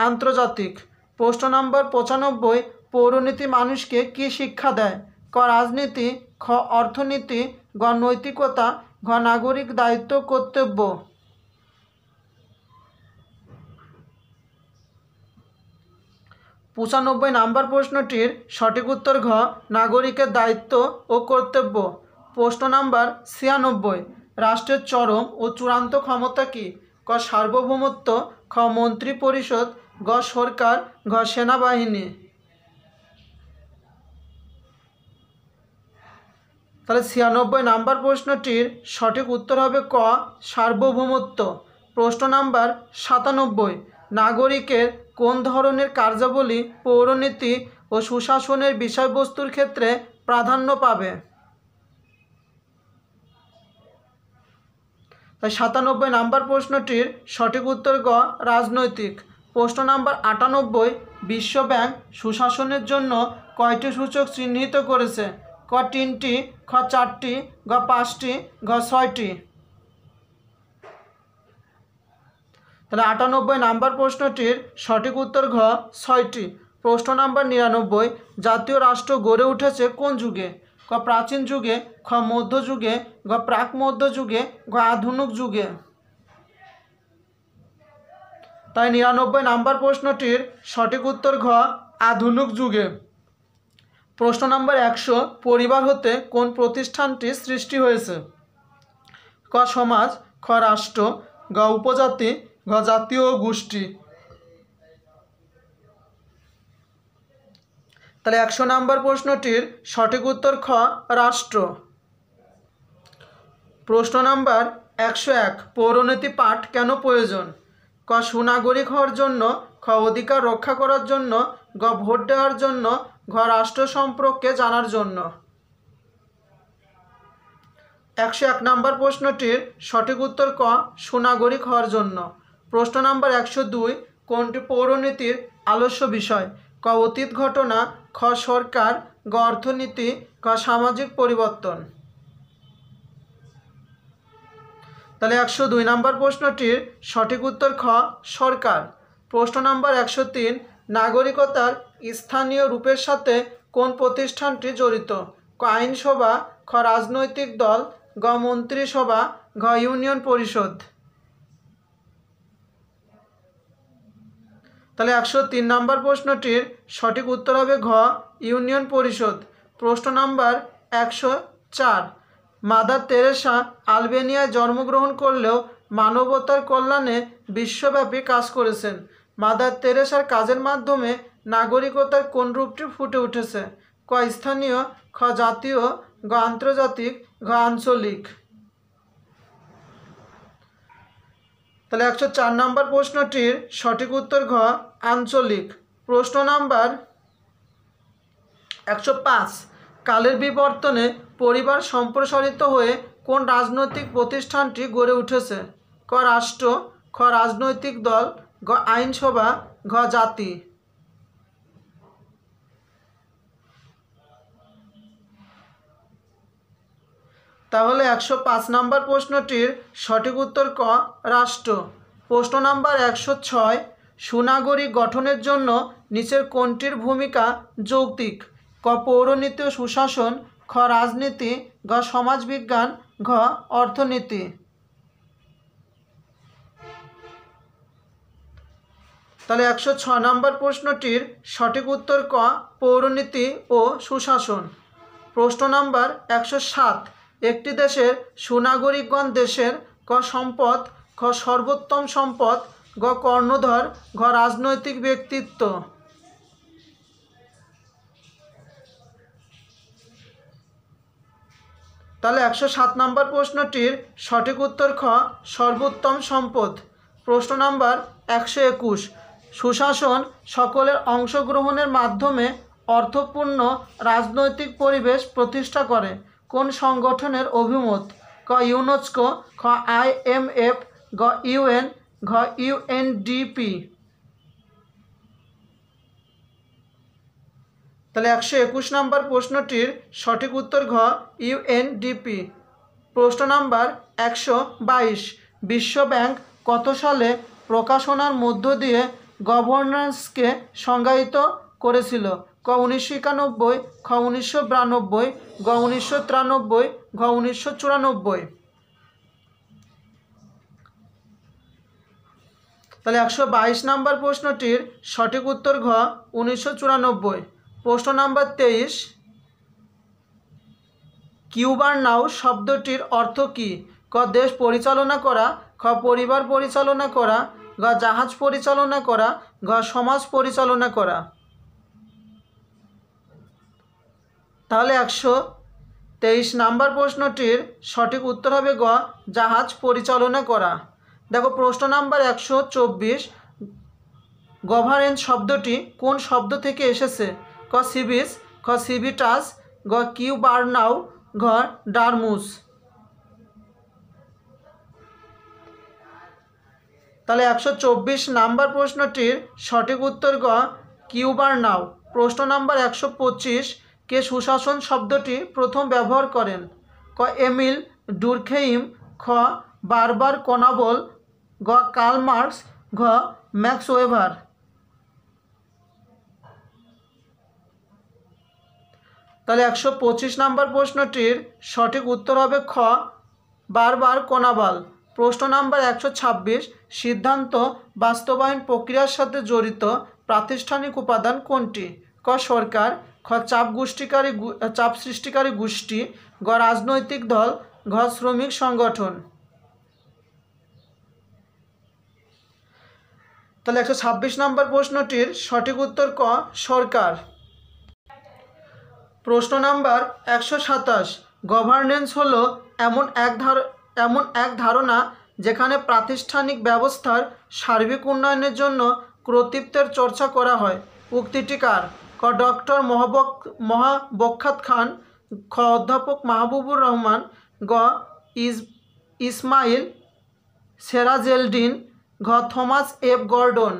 আন্তর্জাতিক। প্রশ্ন নাম্বার 95 পৌরনীতি মানুষকে কি শিক্ষা দেয়? ক রাজনীতি, খ অর্থনীতি, গ নৈতিকতা, ঘ নাগরিক দায়িত্ব কর্তব্য। 95 নম্বর প্রশ্নটির সঠিক উত্তর ঘ নাগরিকের দায়িত্ব ও কর্তব্য। প্রশ্ন নাম্বার 96 রাষ্ট্রের চরম ও চূড়ান্ত ক্ষমতা কি? ক সার্বভৌমত্ব, খ মন্ত্রী পরিষদ, গ সরকার, ঘ সেনাবাহিনী। তাহলে 96 নম্বর প্রশ্নটির সঠিক উত্তর হবে ক সার্বভৌমত্ব। প্রশ্ন নাম্বার 97 নাগরিকের কোন ধরনের কার্যাবলী পৌরনীতি ও সুশাসনের বিষয়বস্তুর ক্ষেত্রে প্রাধান্য পাবে? তাই 97 নম্বর প্রশ্নটির সঠিক উত্তর গ রাজনৈতিক। প্রশ্ন নাম্বার 98 বিশ্বব্যাংক সুশাসনের জন্য কয়টি সূচক চিহ্নিত করেছে? ক 3টি, খ 4টি, গ 5টি, ঘ 6টি। তাহলে 98 নম্বর প্রশ্নটির সঠিক উত্তর ঘ 6টি। প্রশ্ন নাম্বার 99 জাতীয় রাষ্ট্র গড়ে উঠেছে কোন যুগে? ক প্রাচীন যুগে, খ মধ্যযুগে, গ প্রাক মধ্যযুগে, গ আধুনিক যুগে। তাই 99 নম্বর প্রশ্নটির সঠিক উত্তর ঘ আধুনিক যুগে। প্রশ্ন নাম্বার 100 পরিবার হতে কোন প্রতিষ্ঠানটি সৃষ্টি হয়েছে? ক সমাজ, খ রাষ্ট্র, গ উপজাতি, ঘ জাতীয় গোষ্ঠী। তাহলে 100 নম্বর প্রশ্নটির সঠিক উত্তর খ রাষ্ট্র। প্রশ্ন নাম্বার 101 পৌরনীতি পাঠ কেন প্রয়োজন? ক সুনাগরিক হওয়ার জন্য, খ অধিকার রক্ষা করার জন্য, গ ভোট দেওয়ার জন্য, ঘ রাষ্ট্র সম্পর্কে জানার জন্য। 101 নম্বর প্রশ্নটির সঠিক উত্তর ক সুনাগরিক হওয়ার জন্য। প্রশ্ন নাম্বার 102 কোনটি পৌরনীতির আলস্য বিষয়? ক অতীত ঘটনা, খ সরকার, গ অর্থনীতি, গ সামাজিক পরিবর্তন। তাহলে 102 নম্বর প্রশ্নটির সঠিক উত্তর খ সরকার। প্রশ্ন নাম্বার 103 নাগরিকতার স্থানীয় রূপের সাথে কোন প্রতিষ্ঠানটি জড়িত? ক আইনসভা, খ রাজনৈতিক দল, গ মন্ত্রিসভা, ঘ ইউনিয়ন পরিষদ। তাহলে 103 নম্বর প্রশ্নটির সঠিক উত্তর হবে ঘ ইউনিয়ন পরিষদ। প্রশ্ন নাম্বার 104 মাদার তেরেসা আলবেনিয়ায় জন্মগ্রহণ করলেও মানবতার কল্যাণে বিশ্বব্যাপী কাজ করেছেন। মাদার তেরেসার কাজের মাধ্যমে নাগরিকতার কোন রূপটি ফুটে উঠেছে? ক স্থানীয়, খ জাতীয়, গ আন্তর্জাতিক, ঘ আঞ্চলিক। তাহলে 104 নম্বর প্রশ্নটির সঠিক উত্তর ঘ আঞ্চলিক। প্রশ্ন নাম্বার 105 কালের বিবর্তনে পরিবার সম্প্রসারিত হয়ে কোন রাজনৈতিক প্রতিষ্ঠানটি গড়ে উঠেছে? ক রাষ্ট্র, খ রাজনৈতিক দল, গ আইনসভা, ঘ জাতি। তাহলে 105 নম্বর প্রশ্নটির সঠিক উত্তর ক রাষ্ট্র। প্রশ্ন নাম্বার 106 সুনাগরিক গঠনের জন্য নিচের কোনটির ভূমিকা যৌক্তিক? ক পৌরনীতি ও সুশাসন, খ রাজনীতি, ঘ সমাজবিজ্ঞান, ঘ অর্থনীতি। তাহলে 106 নম্বর প্রশ্নটির সঠিক উত্তর ক পৌরনীতি ও সুশাসন। প্রশ্ন নাম্বার 107 একটি দেশের সুনাগরিকগণ দেশের ক সম্পদ, খ সর্বোত্তম সম্পদ, গ কর্ণধর, ঘ রাজনৈতিক ব্যক্তিত্ব। তাহলে 107 নম্বর প্রশ্নটির সঠিক উত্তর খ সর্বোত্তম সম্পদ। প্রশ্ন নাম্বার 121, সুশাসন সকলের অংশগ্রহণের মাধ্যমে অর্থপূর্ণ রাজনৈতিক পরিবেশ প্রতিষ্ঠা করে কোন সংগঠনের অভিমত? ক ইউনেস্কো, খ IMF, গ UN, ঘ UNDP। তাহলে 121 নম্বর প্রশ্নটির সঠিক উত্তর ঘ UNDP। প্রশ্ন নাম্বার 122, বিশ্বব্যাংক কত সালে প্রকাশনার মধ্য দিয়ে গভর্নেন্সকে সংজ্ঞায়িত করেছিল? ক 1991, খ 1992, গ 1993, ঘ 1994। তাহলে 122 নম্বর প্রশ্নটির সঠিক উত্তর ঘ 1994। প্রশ্ন নাম্বার 23, কিউবার নাও শব্দটির অর্থ কী? ক দেশ পরিচালনা করা, খ পরিবার পরিচালনা করা, গ জাহাজ পরিচালনা করা, ঘ সমাজ পরিচালনা করা। তাহলে 123 নাম্বার প্রশ্নটির সঠিক উত্তর হবে গ জাহাজ পরিচালনা করা। দেখো প্রশ্ন নাম্বার 124, গভর্নেন্স শব্দটি কোন শব্দ থেকে এসেছে? ক সিভিস, খ সিভিটাস, গ কিউবারনাউ, ঘ ডারমুস। তাহলে 124 নাম্বার প্রশ্নটির সঠিক উত্তর গ কিউবারনাউ। প্রশ্ন নাম্বার 125, কে সুশাসন শব্দটি প্রথম ব্যবহার করেন? ক এমিল ডুরখেইম, খ বারবার কোনাবল, গ কার্ল মার্কস, ঘ ম্যাক্স ওয়েবার। তাহলে 125 নাম্বার প্রশ্নটির সঠিক উত্তর হবে খ বারবার কোনাবাল। প্রশ্ন নাম্বার 126, সিদ্ধান্ত বাস্তবায়ন প্রক্রিয়ার সাথে জড়িত প্রাতিষ্ঠানিক উপাদান কোনটি? ক সরকার, খ চাপ সৃষ্টিকারী গোষ্ঠী, গ রাজনৈতিক দল, ঘ শ্রমিক সংগঠন। তাহলে 126 নম্বর প্রশ্নটির সঠিক উত্তর ক সরকার। প্রশ্ন নাম্বার 127, গভর্নেন্স হলো এমন এক ধারণা যেখানে প্রাতিষ্ঠানিক ব্যবস্থার সার্বিক উন্নয়নের জন্য কর্তৃত্বের চর্চা করা হয়। উক্তিটি কার? ক ডক্টর মহাবখ্যাত খান, খ অধ্যাপক মাহবুবুর রহমান, গ ইসমাইল সেরাজেলডিন, ঘ থমাস এফ গর্ডন।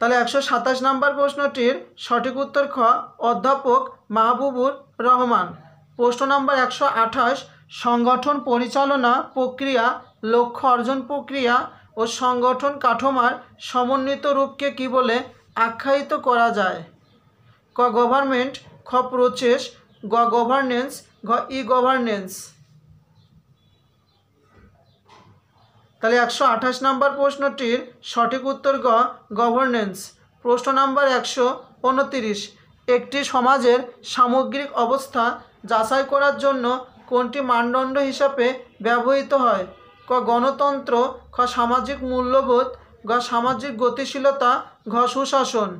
তাহলে 127 নম্বর প্রশ্নটির সঠিক উত্তর খ অধ্যাপক মাহবুবুর রহমান। প্রশ্ন নম্বর 128, সংগঠন পরিচালনা প্রক্রিয়া, লক্ষ্য অর্জন প্রক্রিয়া ও সংগঠন কাঠামোর সমন্বিত রূপকে কী বলে আখ্যায়িত করা যায়? ক গভর্নমেন্ট, খ প্রসেস, গ গভর্নেন্স, ঘ ই গভর্নেন্স। তাহলে 128 নম্বর প্রশ্নটির সঠিক উত্তর গ গভর্নেন্স। প্রশ্ন নাম্বার 129, একটি সমাজের সামগ্রিক অবস্থা যাচাই করার জন্য কোনটি মানদণ্ড হিসাবে ব্যবহৃত হয়? ক গণতন্ত্র, খ সামাজিক মূল্যবোধ, গ সামাজিক গতিশীলতা, ঘ সুশাসন।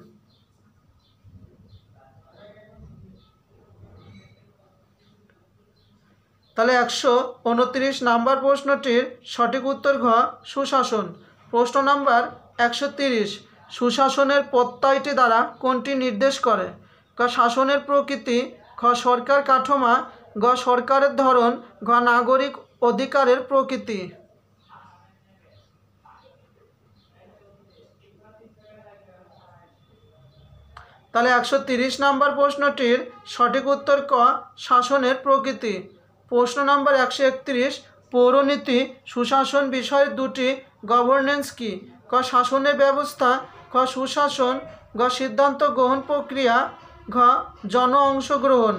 তাহলে 129 নাম্বার প্রশ্নটির সঠিক উত্তর ঘ সুশাসন। প্রশ্ন নাম্বার 130, সুশাসনের প্রত্যয়টি দ্বারা কোনটি নির্দেশ করে? ক শাসনের প্রকৃতি, খ সরকার কাঠামো, গ সরকারের ধরন, ঘ নাগরিক অধিকারের প্রকৃতি। তাহলে 130 নাম্বার প্রশ্নটির সঠিক উত্তর ক শাসনের প্রকৃতি। প্রশ্ন নাম্বার 131, পৌরনীতি সুশাসন বিষয়ের দুটি গভর্নেন্স কি? ক শাসনের ব্যবস্থা, খ সুশাসন, গ সিদ্ধান্ত গ্রহণ প্রক্রিয়া, ঘ জন অংশগ্রহণ।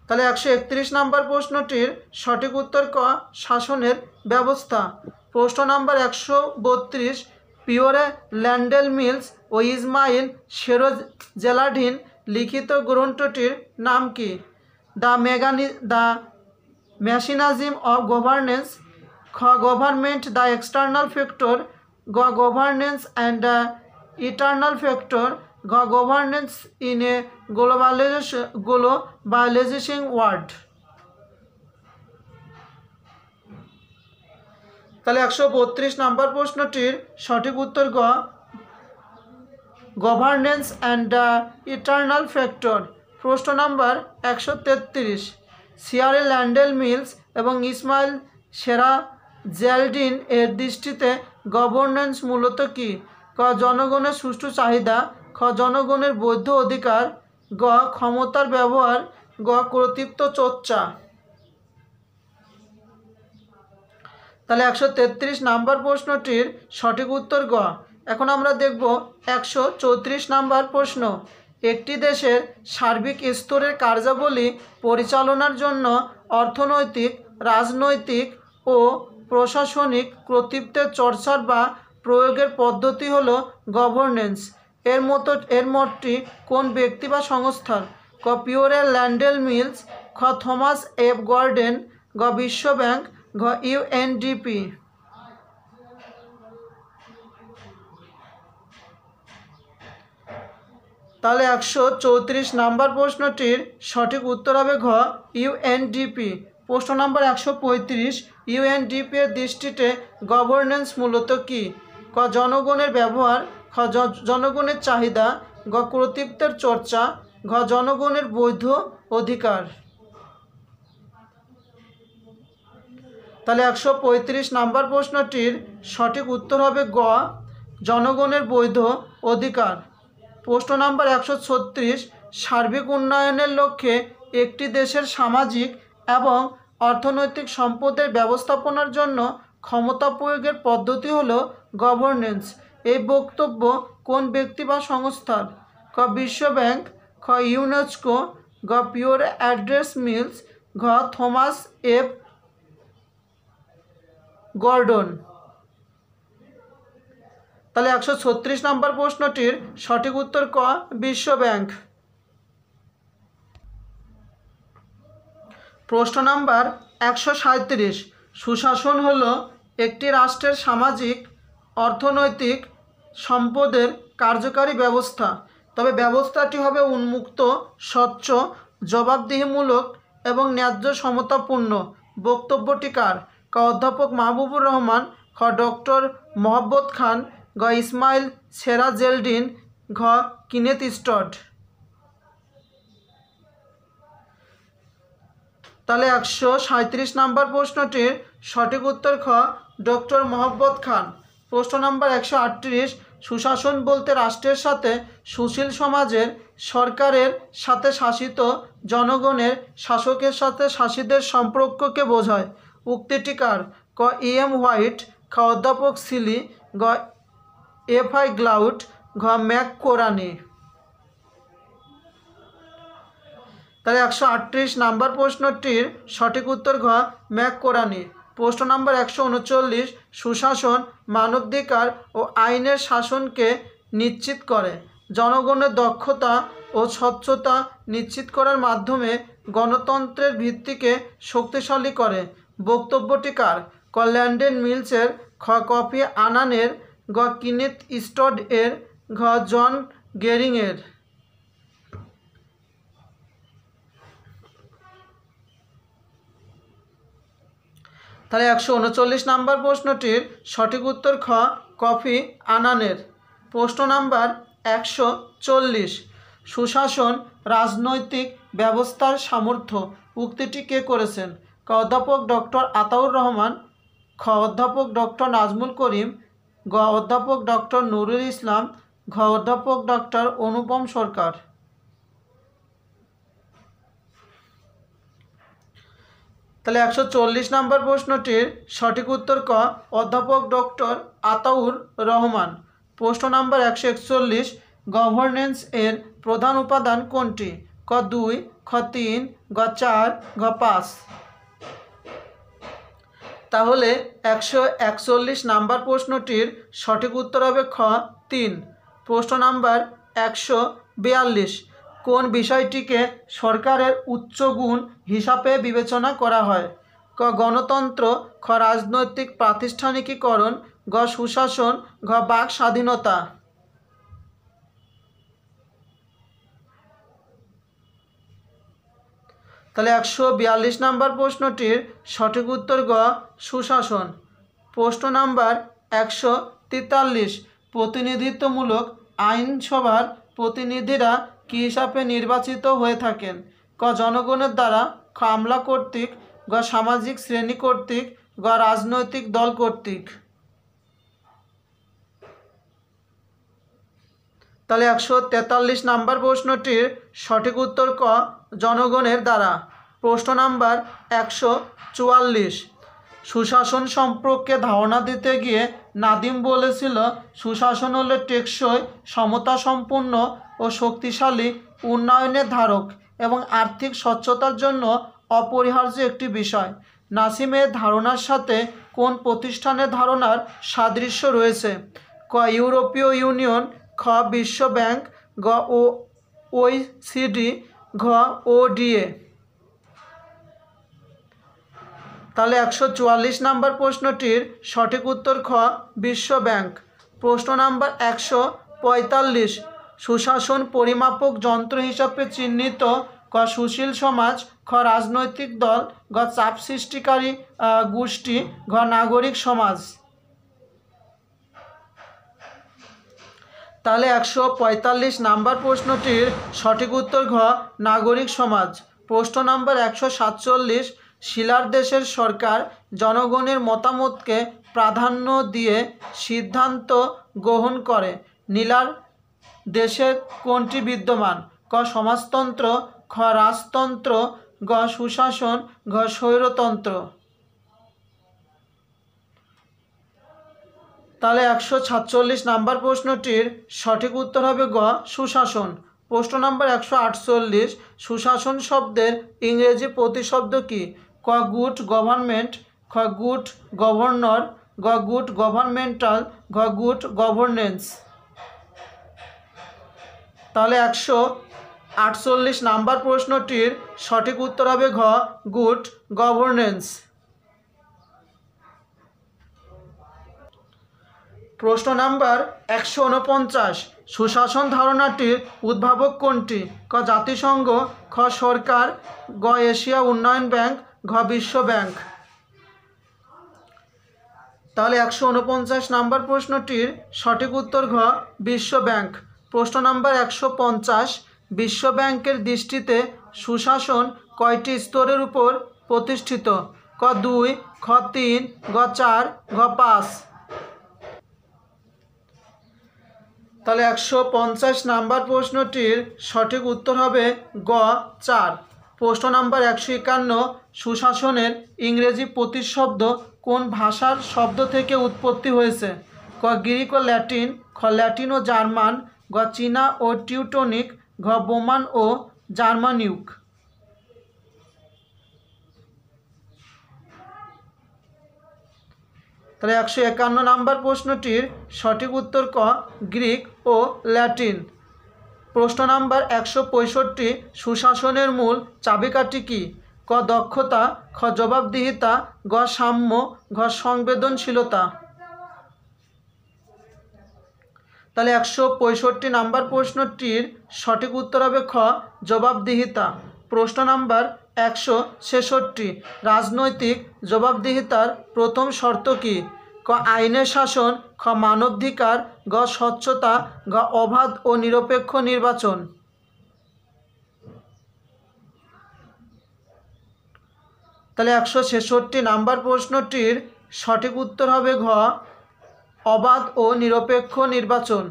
তাহলে 131 নাম্বার প্রশ্নটির সঠিক উত্তর ক শাসনের ব্যবস্থা। প্রশ্ন নাম্বার 132, পিওরে ল্যান্ডেল মিলস ও ইসমাইল সেরোজেলাডিন লিখিত গ্রন্থটির নাম কি? দ্য মেকানিজম অফ গভর্নেন্স, খ গভর্নমেন্ট দ্য এক্সটার্নাল ফ্যাক্টর, গ governance and the eternal factor, গ governance in a globalization world. তাহলে 132 নম্বর প্রশ্নটির সঠিক উত্তর গ governance and the eternal factor. প্রশ্ন নাম্বার 133, সিয়ারে ল্যান্ডেল মিলস এবং ইসমাইল সেরাজেলডিন এর দৃষ্টিতে গভর্নেন্স মূলত কি? ক জনগণের সুষ্ঠু চাহিদা, খ জনগণের বৈধ অধিকার, গ ক্ষমতার ব্যবহার, গ কর্তৃত্ব চর্চা। তাহলে 133 নাম্বার প্রশ্নটির সঠিক উত্তর গ। এখন আমরা দেখব 134 নাম্বার প্রশ্ন, একটি দেশের সার্বিক স্তরের কার্যাবলী পরিচালনার জন্য অর্থনৈতিক, রাজনৈতিক ও প্রশাসনিক কর্তৃত্বের চর্চার বা প্রয়োগের পদ্ধতি হল গভর্নেন্স। এর মতটি কোন ব্যক্তি বা সংস্থার? ক পিওরে ল্যান্ডেল মিলস, খ থমাস এফ গর্ডেন, গ বিশ্ব ব্যাংক, গ ইউএনডিপি। তাহলে 134 নাম্বার প্রশ্নটির সঠিক উত্তর হবে ঘ ইউএনডিপি। প্রশ্ন নাম্বার 135, ইউএনডিপি এর দৃষ্টিতে গভর্নেন্স মূলত কি? ক জনগণের ব্যবহার, খ জনগণের চাহিদা, গ কর্তৃত্বের চর্চা, ঘ জনগণের বৈধ অধিকার। তাহলে 135 নাম্বার প্রশ্নটির সঠিক উত্তর হবে গ জনগণের বৈধ অধিকার। প্রশ্ন নাম্বার 136, সার্বিক উন্নয়নের লক্ষ্যে একটি দেশের সামাজিক এবং অর্থনৈতিক সম্পদের ব্যবস্থাপনার জন্য ক্ষমতা প্রয়োগের পদ্ধতি হল গভর্নেন্স। এই বক্তব্য কোন ব্যক্তি বা সংস্থার? ক বিশ্ব ব্যাংক, খ ইউনেস্কো, গ পিওর অ্যাড্রেস মিলস, ঘ থমাস এফ গর্ডন। তাহলে 136 নম্বর প্রশ্নটির সঠিক উত্তর ক বিশ্ব ব্যাংক। প্রশ্ন নাম্বার 137, সুশাসন হলো একটি রাষ্ট্রের সামাজিক, অর্থনৈতিক সম্পদের কার্যকারী ব্যবস্থা। তবে ব্যবস্থাটি হবে উন্মুক্ত, স্বচ্ছ, জবাবদিহিমূলক এবং ন্যায্য সমতাপূর্ণ। বক্তব্যটি কার? ক অধ্যাপক মাহবুবুর রহমান, খ ডক্টর মোহাব্বত খান, গ ইসমাইল সেরাজেলডিন, ঘ কিনেথ স্টড। তাহলে 137 নম্বর প্রশ্নটির সঠিক উত্তর খ ডক্টর মোহাব্বত খান। প্রশ্ন নম্বর 138, সুশাসন বলতে রাষ্ট্রের সাথে সুশীল সমাজের, সরকারের সাথে শাসিত জনগণের, শাসকের সাথে শাসিতদের সম্পর্ককে বোঝায়। উক্তিটি কার? ক এম হোয়াইট, খ অধ্যাপক সিলি, গ এফআই গ্লাউট, ঘ ম্যাক কোরানি। তাহলে 138 নাম্বার প্রশ্নটির সঠিক উত্তর ঘ ম্যাক কোরানি। প্রশ্ন নাম্বার 139, সুশাসন মানবাধিকার ও আইনের শাসনকে নিশ্চিত করে, জনগণের দক্ষতা ও স্বচ্ছতা নিশ্চিত করার মাধ্যমে গণতন্ত্রের ভিত্তিকে শক্তিশালী করে। বক্তব্যটি কার? ক ল্যান্ডেল মিলসের, খ কফি আনানের, গ কিনেথ স্টড এর, ঘ জন গেরিং এর। তাহলে 139 নাম্বার প্রশ্নটির সঠিক উত্তর খ কফি আনানের। প্রশ্ন নাম্বার 140, সুশাসন রাজনৈতিক ব্যবস্থার সামর্থ্য। উক্তিটি কে করেছেন? ক অধ্যাপক ডক্টর আতাউর রহমান, খ অধ্যাপক ডক্টর নাজমুল করিম, গ অধ্যাপক ডক্টর নুরুল ইসলাম, ঘ অধ্যাপক ডক্টর অনুপম সরকার। তাহলে 140 নাম্বার প্রশ্নটির সঠিক উত্তর ক অধ্যাপক ডক্টর আতাউর রহমান। প্রশ্ন নাম্বার 141, গভর্নেন্স এর প্রধান উপাদান কোনটি? ক 2, খ 3, গ 4, ঘ 5। তাহলে 141 নাম্বার প্রশ্নটির সঠিক উত্তর হবে খ 3। প্রশ্ন নাম্বার 142, কোন বিষয়টিকে সরকারের উচ্চ গুণ হিসাবে বিবেচনা করা হয়? ক গণতন্ত্র, খ রাজনৈতিক প্রাতিষ্ঠানিকীকরণ, গ সুশাসন, ঘ বাক স্বাধীনতা। তাহলে 142 নম্বর প্রশ্নটির সঠিক উত্তর গ সুশাসন। প্রশ্ন নাম্বার 143, প্রতিনিধিত্বমূলক আইনসভার প্রতিনিধিরা কী হিসাবে নির্বাচিত হয়ে থাকেন? ক জনগণের দ্বারা, খ আমলা কর্তৃক, গ সামাজিক শ্রেণী কর্তৃক, গ রাজনৈতিক দল কর্তৃক। তাহলে 143 নম্বর প্রশ্নটির সঠিক উত্তর ক জনগণের দ্বারা। প্রশ্ন নাম্বার 144, সুশাসন সম্পর্কে ধারণা দিতে গিয়ে নাদিম বলেছিল, সুশাসন হলো টেকসই, সমতা সম্পন্ন ও শক্তিশালী উন্নয়নের ধারক এবং আর্থিক স্বচ্ছতার জন্য অপরিহার্য একটি বিষয়। নাসিমের ধারণার সাথে কোন প্রতিষ্ঠানের ধারণার সাদৃশ্য রয়েছে? ক ইউরোপীয় ইউনিয়ন, খ বিশ্ব ব্যাংক, গ OECD, ঘ ODA। তাহলে 144 নম্বর প্রশ্নটির সঠিক উত্তর খ বিশ্ব ব্যাংক। প্রশ্ন নাম্বার 145, সুশাসন পরিমাপক যন্ত্র হিসাবে চিহ্নিত? ক সুশীল সমাজ, খ রাজনৈতিক দল, গ চাপ সৃষ্টিকারী গোষ্ঠী, ঘ নাগরিক সমাজ। তাহলে 145 নম্বর প্রশ্নটির সঠিক উত্তর ঘ নাগরিক সমাজ। প্রশ্ন নাম্বার 147, শিলার দেশের সরকার জনগণের মতামতকে প্রাধান্য দিয়ে সিদ্ধান্ত গ্রহণ করে। নীলার দেশের কোনটি বিদ্যমান? ক সমাজতন্ত্র, খ রাজতন্ত্র, গ সুশাসন, ঘ স্বৈরতন্ত্র। তাহলে 146 নম্বর প্রশ্নটির সঠিক উত্তর হবে গ সুশাসন। প্রশ্ন নম্বর 148, সুশাসন শব্দের ইংরেজি প্রতিশব্দ কী? ক গুড গভর্নমেন্ট, খ গুড গভর্নর, গ গুড গভর্নমেন্টাল, ঘ গুড গভর্নেন্স। তাহলে 148 নম্বর প্রশ্নটির সঠিক উত্তর হবে ঘ গুড গভর্নেন্স। প্রশ্ন নাম্বার 149, সুশাসন ধারণাটির উদ্ভাবক কোনটি? ক জাতিসংঘ, খ সরকার, গ এশিয়া উন্নয়ন ব্যাংক, ঘ বিশ্ব ব্যাংক। তাহলে 149 নম্বর প্রশ্নটির সঠিক উত্তর ঘ বিশ্ব ব্যাংক। প্রশ্ন নাম্বার 150, বিশ্ব ব্যাংকের দৃষ্টিতে সুশাসন কয়টি স্তরের উপর প্রতিষ্ঠিত? ক 2, খ 3, গ 4, ঘ 5। তাহলে 150 নম্বর প্রশ্নটির সঠিক উত্তর হবে গ 4। প্রশ্ন নাম্বার 151, সুশাসনের ইংরেজি প্রতিশব্দ কোন ভাষার শব্দ থেকে উৎপত্তি হয়েছে? ক গ্রিক ও ল্যাটিন, খ ল্যাটিন ও জার্মান, গ চীনা ও টিউটনিক, ঘ বোমান ও জার্মানিক। তাহলে 151 নম্বর প্রশ্নটির সঠিক উত্তর ক গ্রিক ও ল্যাটিন। প্রশ্ন নাম্বার 165, সুশাসনের মূল চাবিকাঠি কী? ক দক্ষতা, খ জবাবদিহিতা, গ সাম্য, ঘ সংবেদনশীলতা। তাহলে 165 নম্বর প্রশ্নটির সঠিক উত্তর হবে খ জবাবদিহিতা। প্রশ্ন নাম্বার 166, রাজনৈতিক জবাবদিহিতার প্রথম শর্ত কী? ক আইনের শাসন, খ মানবাধিকার, গ স্বচ্ছতা, গ অবাধ ও নিরপেক্ষ নির্বাচন। তাহলে 166 নম্বর প্রশ্নটির সঠিক উত্তর হবে ঘ অবাধ ও নিরপেক্ষ নির্বাচন।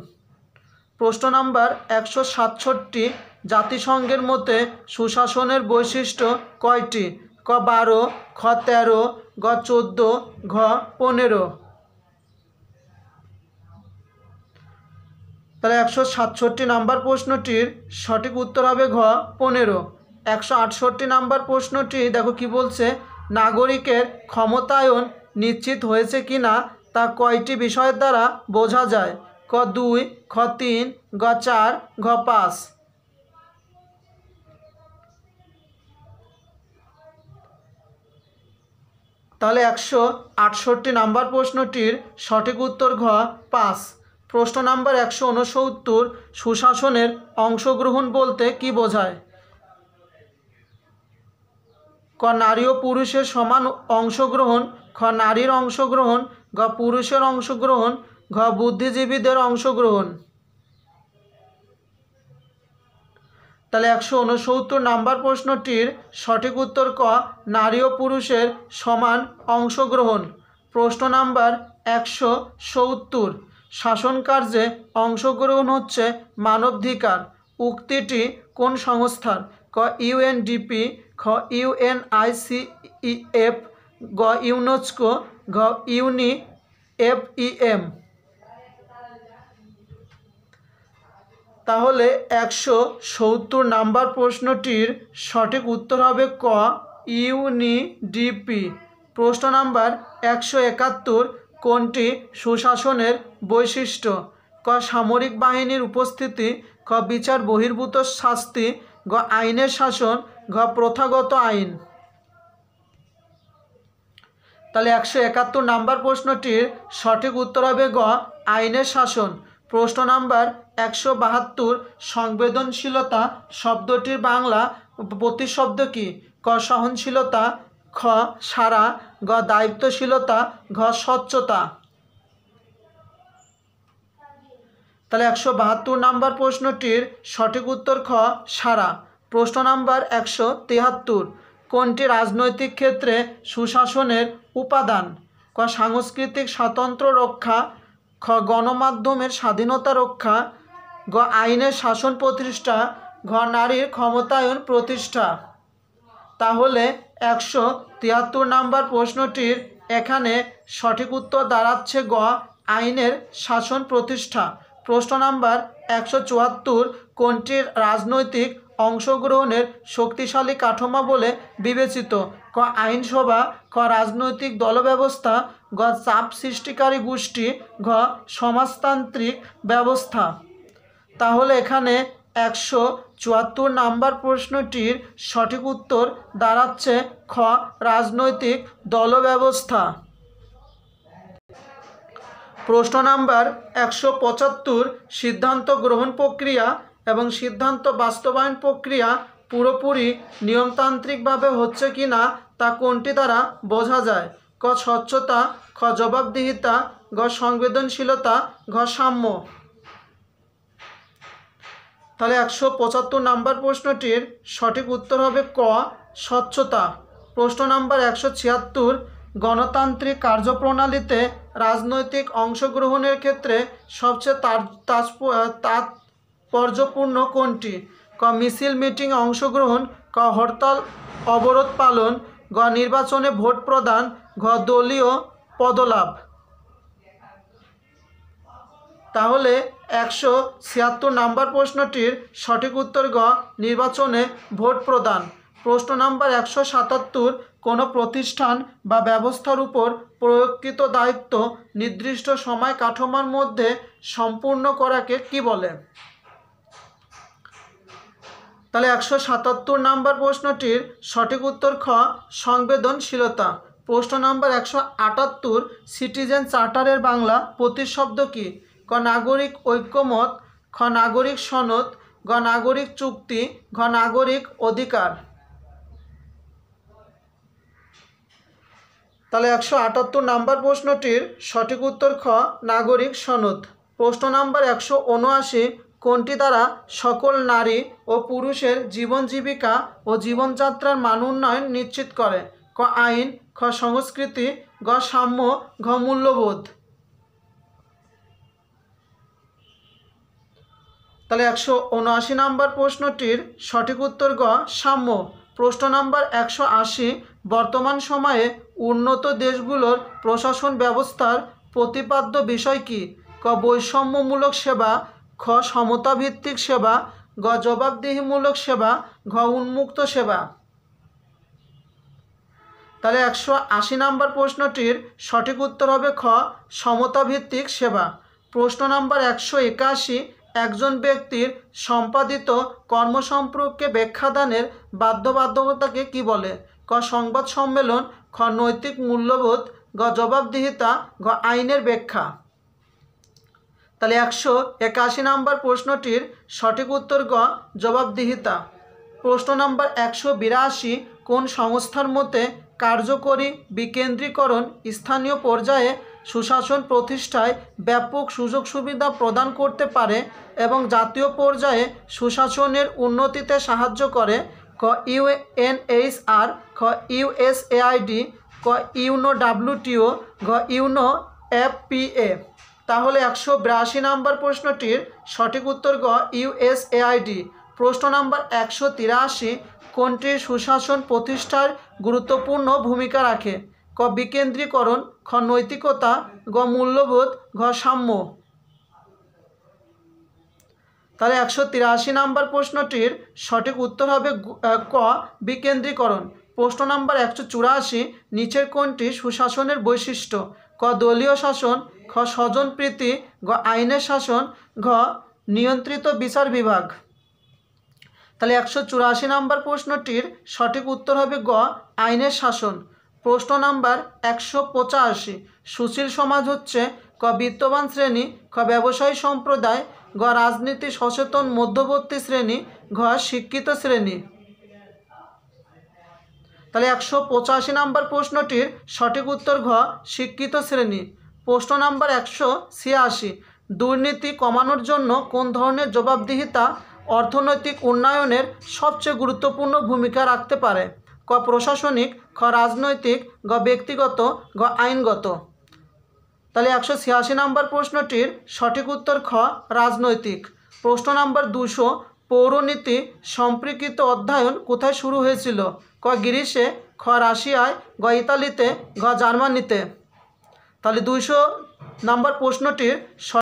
প্রশ্ন নাম্বার 167, জাতিসংঘের মতে সুশাসনের বৈশিষ্ট্য কয়টি? ক 12, খ 13, গ 14, ঘ 15। তাহলে 167 নম্বর প্রশ্নটির সঠিক উত্তর হবে ঘ 15। 168 নম্বর প্রশ্নটি দেখো কি বলছে, নাগরিকের ক্ষমতায়ন নিশ্চিত হয়েছে কিনা তা কয়টি বিষয়ের দ্বারা বোঝা যায়? ক 2, খ 3, গ 4, ঘ 5। তাহলে 168 নাম্বার প্রশ্নটির সঠিক উত্তর ঘ 5। প্রশ্ন নাম্বার 169, সুশাসনের অংশগ্রহণ বলতে কি বোঝায়? ক নারী ও পুরুষের সমান অংশগ্রহণ, খ নারীর অংশগ্রহণ, গ পুরুষের অংশগ্রহণ, ঘ বুদ্ধিজীবীদের অংশগ্রহণ। তাহলে 169 নাম্বার প্রশ্নটির সঠিক উত্তর ক নারী ও পুরুষের সমান অংশগ্রহণ। প্রশ্ন নাম্বার 170, শাসন কার্যে অংশগ্রহণ হচ্ছে মানবাধিকার উক্তিটি কোন সংস্থার? ক ইউএনডিপি, খ ইউএনআইসিএফ, গ ইউনেস্কো, ঘ ইউনিএফইএম। তাহলে 170 নাম্বার প্রশ্নটির সঠিক উত্তর হবে ক ইউনিডিপি। প্রশ্ন নাম্বার 171, কোনটি সুশাসনের বৈশিষ্ট্য? ক সামরিক বাহিনীর উপস্থিতি, খ বিচার বহির্ভূত শাস্তি, গ আইনের শাসন, ঘ প্রথাগত আইন। তাহলে 171 নাম্বার প্রশ্নটির সঠিক উত্তর হবে গ আইনের শাসন। প্রশ্ন নাম্বার 172, সংবেদনশীলতা শব্দটির বাংলা প্রতিশব্দ কি? ক সহনশীলতা, খ সারা, গ দায়িত্বশীলতা, ঘ স্বচ্ছতা। তাহলে 172 নাম্বার প্রশ্নটির সঠিক উত্তর খ সারা। প্রশ্ন নাম্বার 173, কোনটি রাজনৈতিক ক্ষেত্রে সুশাসনের উপাদান? ক সাংস্কৃতিক স্বাতন্ত্র্য রক্ষা, খ গণমাধ্যমের স্বাধীনতা রক্ষা, গ আইনের শাসন প্রতিষ্ঠা, ঘ নারীর ক্ষমতায়ন প্রতিষ্ঠা। তাহলে 173 নাম্বার প্রশ্নটির এখানে সঠিক উত্তর দাঁড়াচ্ছে গ আইনের শাসন প্রতিষ্ঠা। প্রশ্ন নাম্বার 174, কোনটি রাজনৈতিক অংশগ্রহণের শক্তিশালী কাঠামো বলে বিবেচিত? ক আইনসভা, খ রাজনৈতিক দল ব্যবস্থা, গ চাপ সৃষ্টিকারী গোষ্ঠী, ঘ সমাজতান্ত্রিক ব্যবস্থা। তাহলে এখানে 174 নাম্বার প্রশ্নটির সঠিক উত্তর দাঁড়াচ্ছে খ রাজনৈতিক দল ব্যবস্থা। প্রশ্ন নাম্বার 175, সিদ্ধান্ত গ্রহণ প্রক্রিয়া এবং সিদ্ধান্ত বাস্তবায়ন প্রক্রিয়া পুরোপুরি নিয়মতান্ত্রিকভাবে হচ্ছে কি না তা কোনটি দ্বারা বোঝা যায়? ক স্বচ্ছতা, খ জবাবদিহিতা, গ সংবেদনশীলতা, ঘ সাম্য। তাহলে 175 নাম্বার প্রশ্নটির সঠিক উত্তর হবে ক স্বচ্ছতা। প্রশ্ন নাম্বার 176, গণতান্ত্রিক কার্যপ্রণালীতে রাজনৈতিক অংশগ্রহণের ক্ষেত্রে সবচেয়ে তাৎপর্যপূর্ণ কোনটি? ক মিছিল মিটিং অংশগ্রহণ, ক হরতাল অবরোধ পালন, গ নির্বাচনে ভোট প্রদান, ঘ দলীয় পদলাভ। তাহলে 176 নাম্বার প্রশ্নটির সঠিক উত্তর গ নির্বাচনে ভোট প্রদান। প্রশ্ন নাম্বার 177, কোনো প্রতিষ্ঠান বা ব্যবস্থার উপর প্রয়োগকৃত দায়িত্ব নির্দিষ্ট সময় কাঠামোর মধ্যে সম্পূর্ণ করাকে কি বলে? তাহলে 177 নাম্বার প্রশ্নটির সঠিক উত্তর খ সংবেদনশীলতা। প্রশ্ন নাম্বার 178, সিটিজেন চার্টারের বাংলা প্রতিশব্দ কি? ক নাগরিক ঐক্যমত, খ নাগরিক সনদ, গ নাগরিক চুক্তি, ঘ নাগরিক অধিকার। তাহলে 178 নাম্বার প্রশ্নটির সঠিক উত্তর খ নাগরিক সনদ। প্রশ্ন নাম্বার 179, কোনটি দ্বারা সকল নারী ও পুরুষের জীবন জীবিকা ও জীবনযাত্রার মান উন্নয়ন নিশ্চিত করে? ক আইন, খ সংস্কৃতি, গ সাম্য, ঘ মূল্যবোধ। তাহলে 179 নাম্বার প্রশ্নটির সঠিক উত্তর গ সাম্য। প্রশ্ন নাম্বার 180, বর্তমান সময়ে উন্নত দেশগুলোর প্রশাসন ব্যবস্থার প্রতিপাদ্য বিষয় কি? ক বৈষম্যমূলক সেবা, খ সমতাভিত্তিক সেবা, গ জবাবদিহিমূলক সেবা, ঘ উন্মুক্ত সেবা। তাহলে 180 নাম্বার প্রশ্নটির সঠিক উত্তর হবে খ সমতাভিত্তিক সেবা। প্রশ্ন নাম্বার 181, একজন ব্যক্তির সম্পাদিত কর্ম সম্পর্কে ব্যাখ্যাদানের বাধ্যবাধকতাকে কি বলে? ক ক সংবাদ সম্মেলন, খ নৈতিক মূল্যবোধ, গ জবাবদিহিতা, গ আইনের ব্যাখ্যা। তাহলে 181 নম্বর প্রশ্নটির সঠিক উত্তর গ জবাবদিহিতা। প্রশ্ন নম্বর 182, কোন সংস্থার মতে কার্যকরী বিকেন্দ্রীকরণ স্থানীয় পর্যায়ে সুশাসন প্রতিষ্ঠায় ব্যাপক সুযোগ সুবিধা প্রদান করতে পারে এবং জাতীয় পর্যায়ে সুশাসনের উন্নতিতে সাহায্য করে? ক ইউএনএইচআর, খ ইউএসএআইডি, ক ইউনো WTO, গ ইউনো FPA। তাহলে 182 নম্বর প্রশ্নটির সঠিক উত্তর গ ইউএসএআইডি। প্রশ্ন নম্বর 183, কোনটি সুশাসন প্রতিষ্ঠার গুরুত্বপূর্ণ ভূমিকা রাখে? ক বিকেন্দ্রীকরণ, খ নৈতিকতা, গ মূল্যবোধ, ঘ সাম্য। তাহলে 183 নম্বর প্রশ্নটির সঠিক উত্তর হবে ক বিকেন্দ্রীকরণ। প্রশ্ন নম্বর 184, নিচের কোনটি সুশাসনের বৈশিষ্ট্য? ক দলীয় শাসন, খ স্বজনপ্রীতি, গ আইনের শাসন, ঘ নিয়ন্ত্রিত বিচার বিভাগ। তাহলে 184 নম্বর প্রশ্নটির সঠিক উত্তর হবে গ আইনের শাসন। প্রশ্ন নাম্বার 185, সুশীল সমাজ হচ্ছে? ক বিত্তবান শ্রেণী, খ ব্যবসায়ী সম্প্রদায়, গ রাজনীতি সচেতন মধ্যবর্তী শ্রেণী, ঘ শিক্ষিত শ্রেণী। তাহলে 185 নম্বর প্রশ্নটির সঠিক উত্তর ঘ শিক্ষিত শ্রেণী। প্রশ্ন নাম্বার 186, দুর্নীতি কমানোর জন্য কোন ধরনের জবাবদিহিতা অর্থনৈতিক উন্নয়নের সবচেয়ে গুরুত্বপূর্ণ ভূমিকা রাখতে পারে? ক প্রশাসনিক, খ রাজনৈতিক, গ ব্যক্তিগত, গ আইনগত। তাহলে 186 নম্বর প্রশ্নটির সঠিক উত্তর খ রাজনৈতিক। প্রশ্ন নাম্বার 200, পৌরনীতি সম্পর্কিত অধ্যয়ন কোথায় শুরু হয়েছিল? ক গ্রিসে, খ রাশিয়ায়, গ ইতালিতে, ঘ জার্মানিতে। তাহলে 200 নম্বর প্রশ্নটির